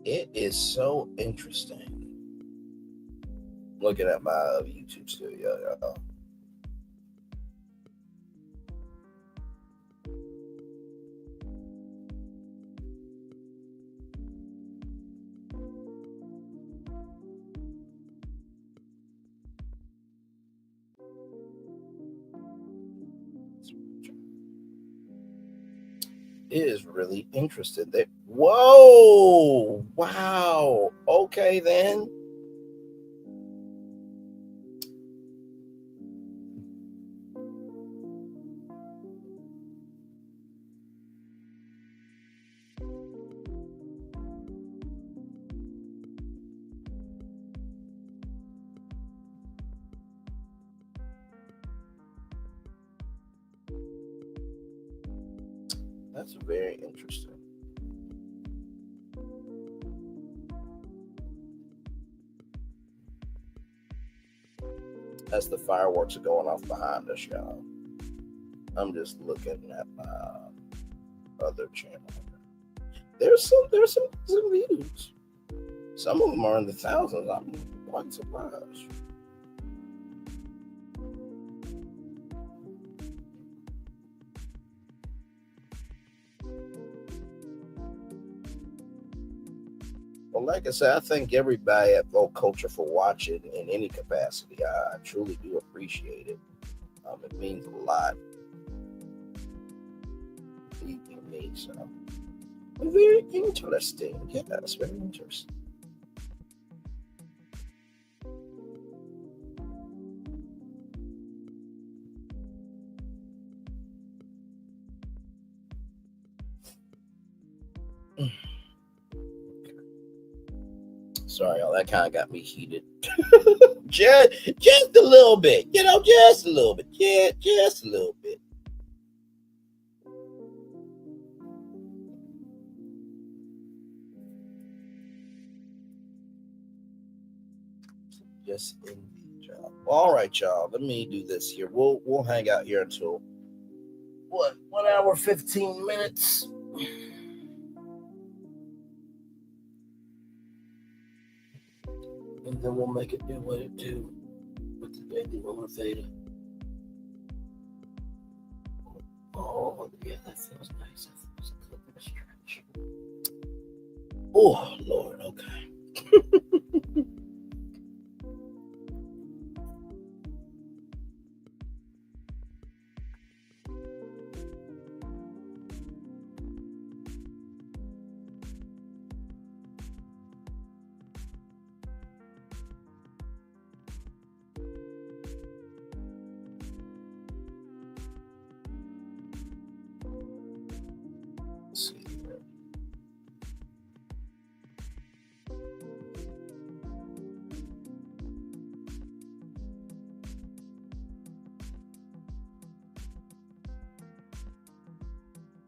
It is so interesting. Looking at my YouTube studio, y'all. It is really interesting. Whoa! Wow. Okay, then. That's very interesting. As the fireworks are going off behind us, y'all. I'm just looking at my other channel. There's some views. Some of them are in the thousands. I'm quite surprised. Well, like I said, I thank everybody at Vote Culture for watching in any capacity. I truly do appreciate it. It means a lot. Believe me, so very interesting. Yeah, that's very interesting. Sorry, y'all, that kind of got me heated. just a little bit, just a little bit. Yeah, just a little bit. Yes, indeed, y'all. All right, y'all. Let me do this here. We'll hang out here until what? 1 hour 15 minutes. And then we'll make it do what it do with the daily motivator. Oh, yeah, that feels nice. That feels good for a stretch. Oh, Lord, okay. Let's see here.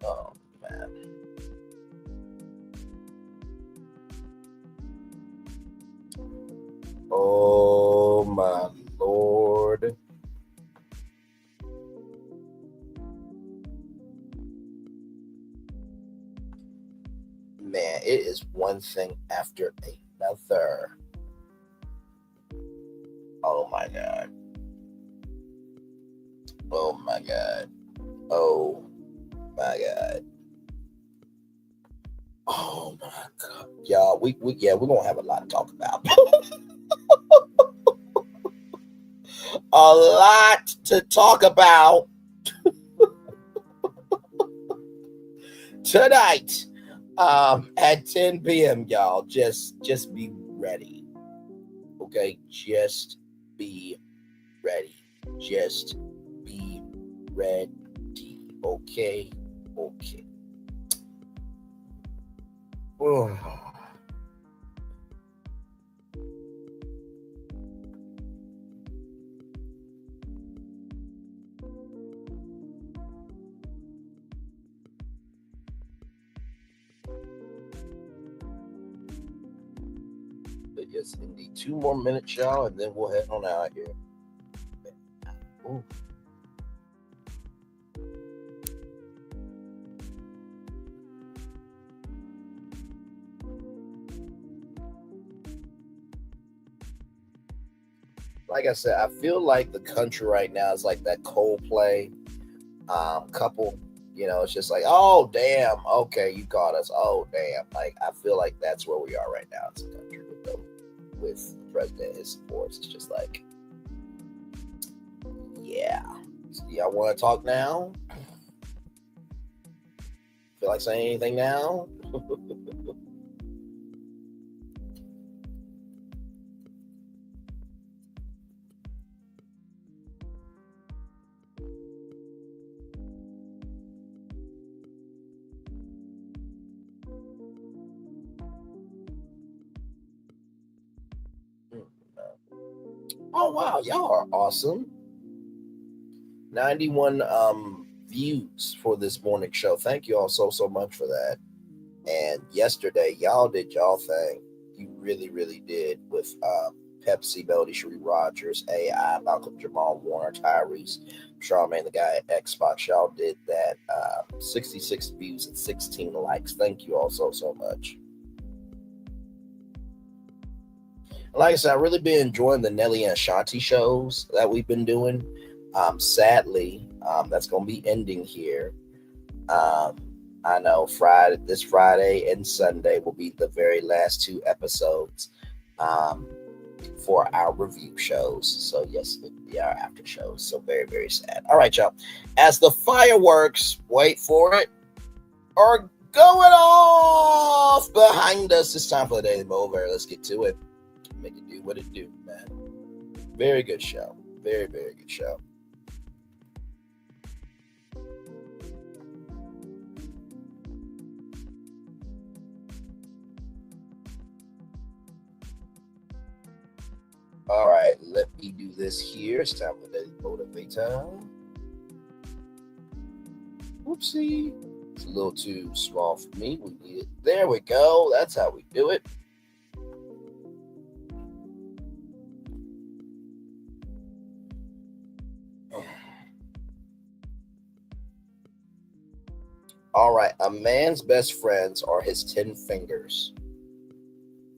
Oh, man. Oh, my Lord. Man, it is one thing after another. Oh, my God. Oh, my God. Oh, my God. Oh, my God. Y'all, we're going to have a lot to talk about. A lot to talk about tonight at 10 p.m. y'all. Just be ready. Okay, just be ready. Just be ready. Okay. Oh. But yes, indeed. 2 more minutes, y'all, and then we'll head on out here. Ooh. Like I said, I feel like the country right now is like that Coldplay couple. You know, it's just like, oh, damn. Okay, you caught us. Oh, damn. Like, I feel like that's where we are right now as a country with the president and his supports. It's just like, yeah. So y'all want to talk now? Feel like saying anything now? Oh, wow. Y'all are awesome. 91 views for this morning show. Thank you all so much for that. And yesterday, y'all did y'all thing. You really, really did with Pepsi, Melody, Sheree Rogers, AI, Malcolm, Jamal, Warner, Tyrese, Charmaine, the guy at Xbox. Y'all did that. 66 views and 16 likes. Thank you all so much. Like I said, I've really been enjoying the Nelly and Ashanti shows that we've been doing. Sadly, that's going to be ending here. I know this Friday and Sunday will be the very last 2 episodes for our review shows. So yes, our after shows. So very, very sad. All right, y'all. As the fireworks, wait for it, are going off behind us, it's time for the Daily Mover. Let's get to it. Make it do what it do, man. Very good show. Very, very good show. All right, let me do this here. It's time for the motivator. Whoopsie. It's a little too small for me. We need it. There we go. That's how we do it. All right. A man's best friends are his 10 fingers.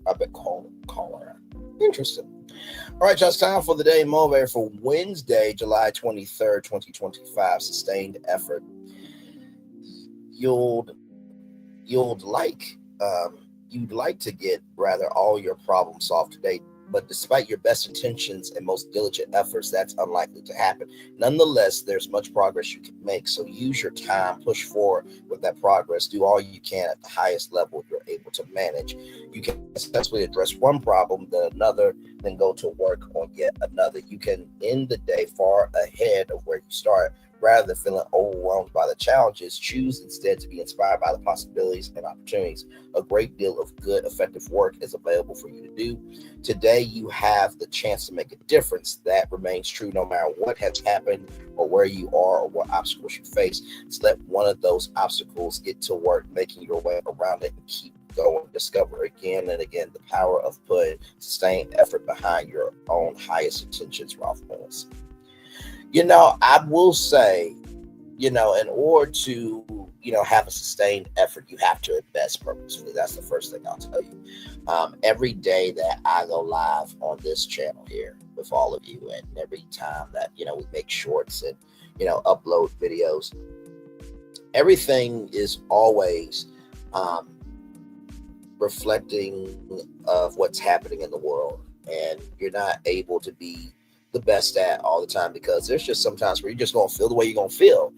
I bet call her. Interesting. All right, y'all. It's time for the day motivator for Wednesday, July 23rd, 2025. Sustained effort. You'd like to get rather all your problems solved today, but despite your best intentions and most diligent efforts, that's unlikely to happen. Nonetheless, there's much progress you can make, so use your time, push forward with that progress, do all you can at the highest level you're able to manage. You can successfully address one problem, then another, then go to work on yet another. You can end the day far ahead of where you start. Rather than feeling overwhelmed by the challenges, choose instead to be inspired by the possibilities and opportunities. A great deal of good, effective work is available for you to do. Today, you have the chance to make a difference. That remains true no matter what has happened or where you are or what obstacles you face. So let one of those obstacles get to work, making your way around it and keep going. Discover again and again the power of putting sustained effort behind your own highest intentions, Ralph Mills. I will say, in order to, have a sustained effort, you have to invest purposefully. That's the first thing I'll tell you. Every day that I go live on this channel here with all of you, and every time that, we make shorts and, upload videos, everything is always reflecting of what's happening in the world. And you're not able to be the best at all the time, because there's just sometimes where you're just going to feel the way you're going to feel.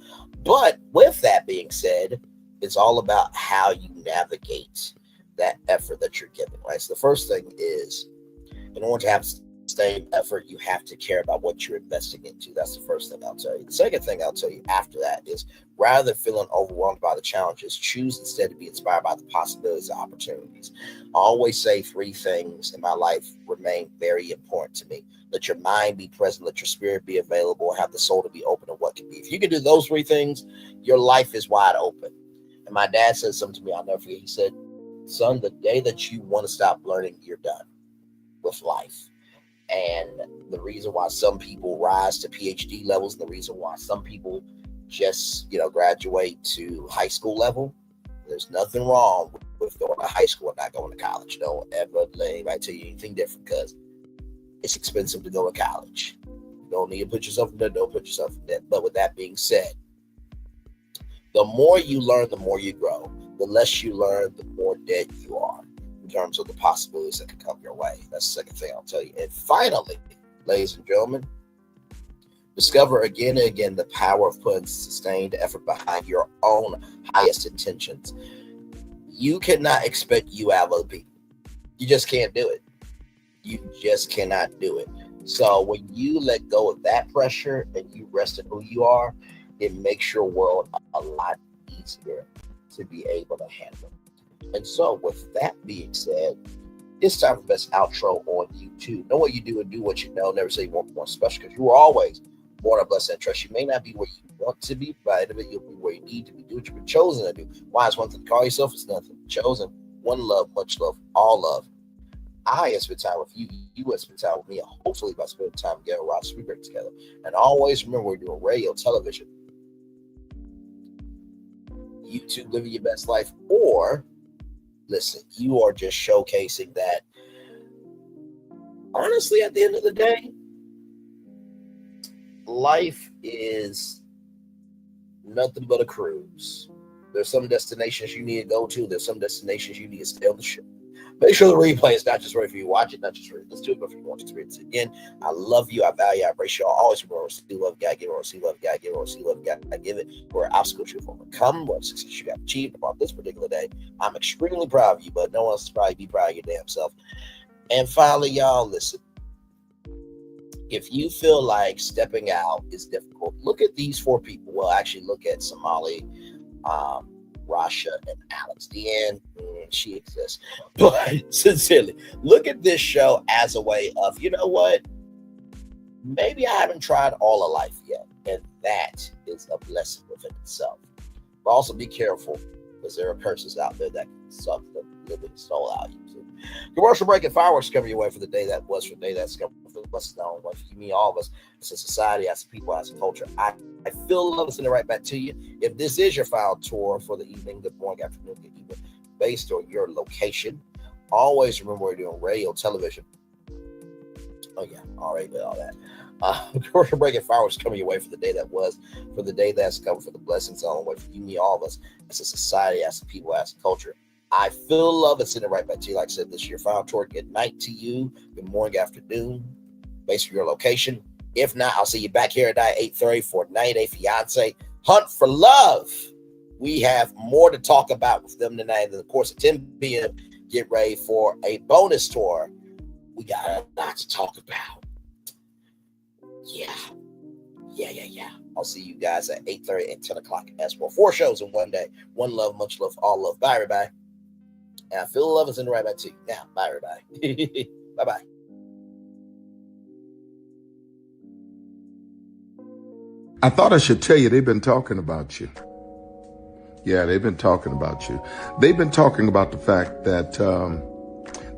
But with that being said, it's all about how you navigate that effort that you're giving, right? So the first thing is, in order to have sustained effort, you have to care about what you're investing into. That's the first thing I'll tell you. The second thing I'll tell you after that is, rather than feeling overwhelmed by the challenges, choose instead to be inspired by the possibilities and opportunities. I always say 3 things in my life remain very important to me. Let your mind be present, let your spirit be available, have the soul to be open to what can be. If you can do those 3 things, your life is wide open. And my dad said something to me, I'll never forget. He said, son, the day that you want to stop learning, you're done with life. And the reason why some people rise to PhD levels, and the reason why some people just, graduate to high school level, there's nothing wrong with going to high school and not going to college. Don't ever let anybody tell you anything different, because it's expensive to go to college. You don't need to put yourself in debt. Don't put yourself in debt. But with that being said, the more you learn, the more you grow. The less you learn, the more dead you are in terms of the possibilities that can come your way. That's the second thing I'll tell you. And finally, ladies and gentlemen, discover again and again the power of putting sustained effort behind your own highest intentions. You cannot expect you out of other people. You just can't do it. You just cannot do it. So when you let go of that pressure and you rest in who you are, it makes your world a lot easier to be able to handle. And so with that being said, it's time for the best outro on YouTube. Know what you do and do what you know. Never say you want more special, because you are always born a blessed and trust. You may not be where you want to be, but you'll be where you need to be. Do what you've been chosen to do. Why is one thing to call yourself? It's nothing. Chosen, one love, much love, all love. I have spent time with you. You have spent time with me. And hopefully, by spending time together, we'll be great together. And always remember, we're doing radio, television, YouTube, living your best life, or listen, you are just showcasing that. Honestly, at the end of the day, life is nothing but a cruise. There's some destinations you need to go to. There's some destinations you need to stay on the ship. Make sure the replay is not just right for you. Watch it, not just for you. Let's do it, but if you want to experience it again. I love you. I value you. I embrace you. I always remember, receive love, God give it, receive love, God give it, receive love, God give it. Where obstacles you've overcome, what success you got achieved about this particular day. I'm extremely proud of you, but no one else is probably be proud of your damn self. And finally, y'all, listen. If you feel like stepping out is difficult, look at these 4 people. Well, actually, look at Somali, Rhasha, and Alex. Deanne, she exists. But sincerely, look at this show as a way of, you know what? Maybe I haven't tried all of life yet. And that is a blessing within itself. But also be careful, because there are curses out there that can suck the living soul out of you. Commercial break and fireworks coming your way for the day that was, for the day that's coming, for the blessings that only for me, all of us, as a society, as a people, as a culture. I feel love is in the right back to you. If this is your final tour for the evening, good morning, afternoon, good evening, based on your location, always remember we're doing radio, television. Oh yeah, already did all that. Commercial break and fireworks coming your way for the day that was, for the day that's coming, for the blessings on the way for you, me, all of us, as a society, as a people, as a culture. I feel love is in the right back to you. Like I said, this is your final tour. Good night to you. Good morning, afternoon, based on your location. If not, I'll see you back here at 8:30 for 90 Day Fiance Hunt for Love. We have more to talk about with them tonight. And of course, at 10 p.m., get ready for a bonus tour. We got a lot to talk about. Yeah. I'll see you guys at 8:30 and 10 o'clock as well. 4 shows in one day. One love, much love, all love. Bye, everybody. And I feel the love is in the right back to you. Now, bye, everybody. Bye-bye. I thought I should tell you they've been talking about you. Yeah, they've been talking about you. They've been talking about the fact that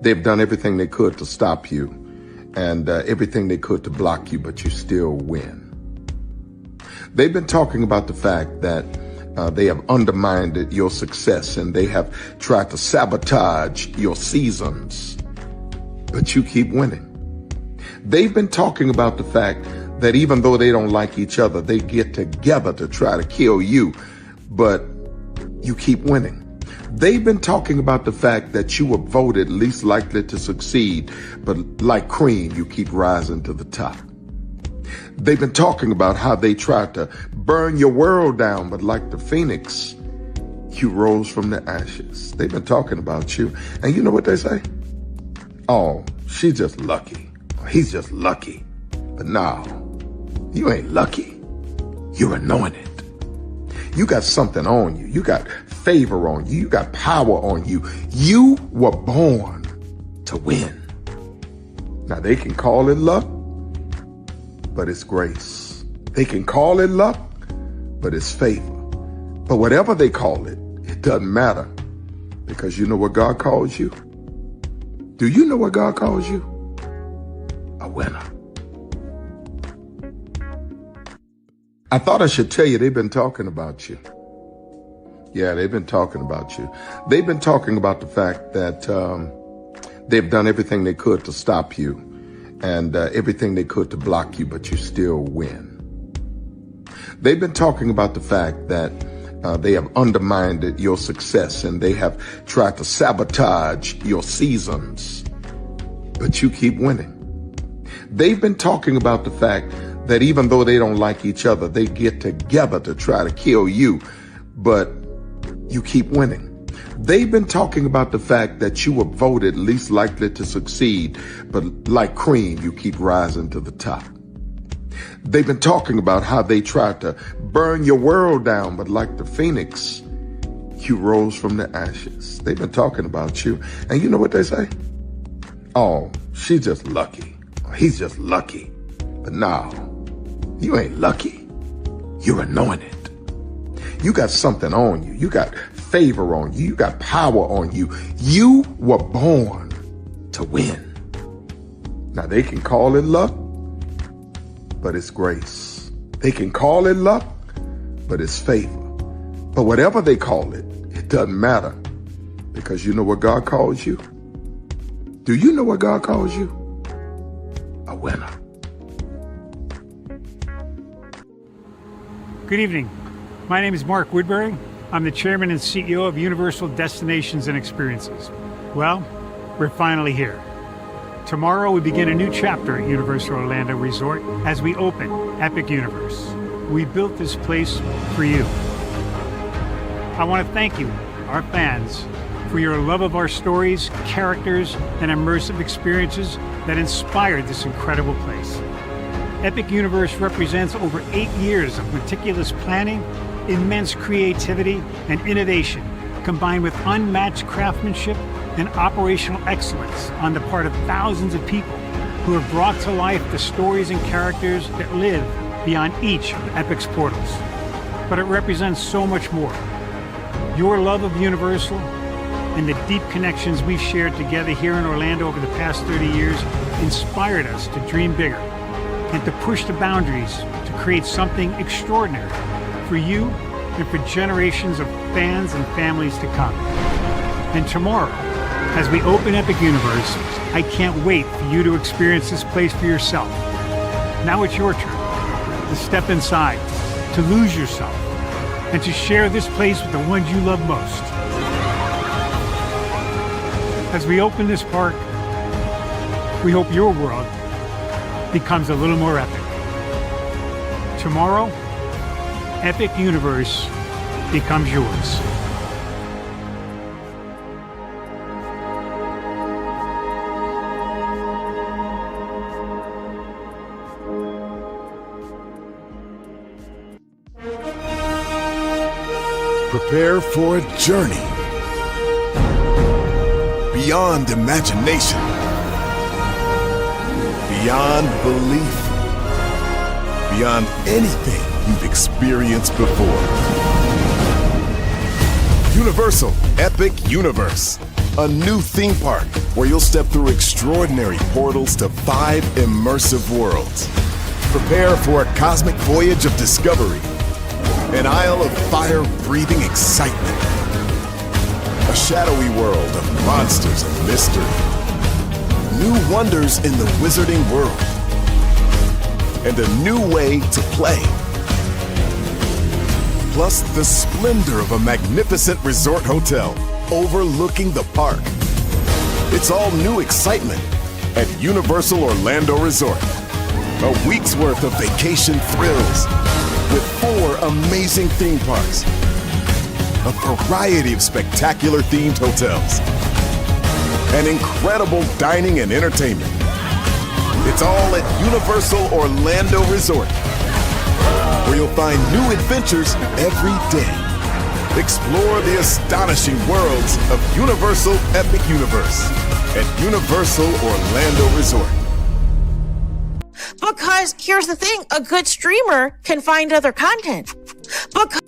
they've done everything they could to stop you and everything they could to block you, but you still win. They've been talking about the fact that they have undermined your success and they have tried to sabotage your seasons, but you keep winning. They've been talking about the fact that even though they don't like each other, they get together to try to kill you, but you keep winning. They've been talking about the fact that you were voted least likely to succeed, but like cream, you keep rising to the top. They've been talking about how they tried to burn your world down, but like the phoenix, you rose from the ashes. They've been talking about you. And you know what they say? Oh, she's just lucky. He's just lucky. But no, you ain't lucky. You're anointed. You got something on you. You got favor on you. You got power on you. You were born to win. Now they can call it luck, but it's grace. They can call it luck, but it's favor. But whatever they call it, it doesn't matter, because you know what God calls you? Do you know what God calls you? A winner. I thought I should tell you they've been talking about you. Yeah, they've been talking about you. They've been talking about the fact that they've done everything they could to stop you and everything they could to block you, but you still win. They've been talking about the fact that they have undermined your success and they have tried to sabotage your seasons, but you keep winning. They've been talking about the fact that even though they don't like each other, they get together to try to kill you, but you keep winning. They've been talking about the fact that you were voted least likely to succeed, but like cream, you keep rising to the top. They've been talking about how they tried to burn your world down, but like the phoenix, you rose from the ashes. They've been talking about you. And you know what they say? Oh, she's just lucky. He's just lucky. But no, you ain't lucky. You're anointed. You got something on you. You got favor on you. You got power on you. You were born to win. Now they can call it luck, but it's grace. They can call it luck, but it's favor. But whatever they call it, it doesn't matter, because you know what God calls you? Do you know what God calls you? A winner. Good evening. My name is Mark Woodbury. I'm the chairman and CEO of Universal Destinations and Experiences. Well, we're finally here. Tomorrow we begin a new chapter at Universal Orlando Resort as we open Epic Universe. We built this place for you. I want to thank you, our fans, for your love of our stories, characters, and immersive experiences that inspired this incredible place. Epic Universe represents over 8 years of meticulous planning, immense creativity, and innovation, combined with unmatched craftsmanship and operational excellence on the part of thousands of people who have brought to life the stories and characters that live beyond each of Epic's portals. But it represents so much more. Your love of Universal, and the deep connections we've shared together here in Orlando over the past 30 years inspired us to dream bigger and to push the boundaries to create something extraordinary for you and for generations of fans and families to come. And tomorrow, as we open Epic Universe, I can't wait for you to experience this place for yourself. Now it's your turn to step inside, to lose yourself, and to share this place with the ones you love most. As we open this park, we hope your world becomes a little more epic. Tomorrow, Epic Universe becomes yours. Prepare for a journey beyond imagination, beyond belief, beyond anything you've experienced before. Universal Epic Universe, a new theme park where you'll step through extraordinary portals to 5 immersive worlds. Prepare for a cosmic voyage of discovery, an isle of fire-breathing excitement, a shadowy world of monsters and mystery, new wonders in the wizarding world, and a new way to play. Plus the splendor of a magnificent resort hotel overlooking the park. It's all new excitement at Universal Orlando Resort. A week's worth of vacation thrills with 4 amazing theme parks, a variety of spectacular themed hotels, and incredible dining and entertainment. It's all at Universal Orlando Resort, where you'll find new adventures every day. Explore the astonishing worlds of Universal Epic Universe at Universal Orlando Resort. Because here's the thing, a good streamer can find other content. Because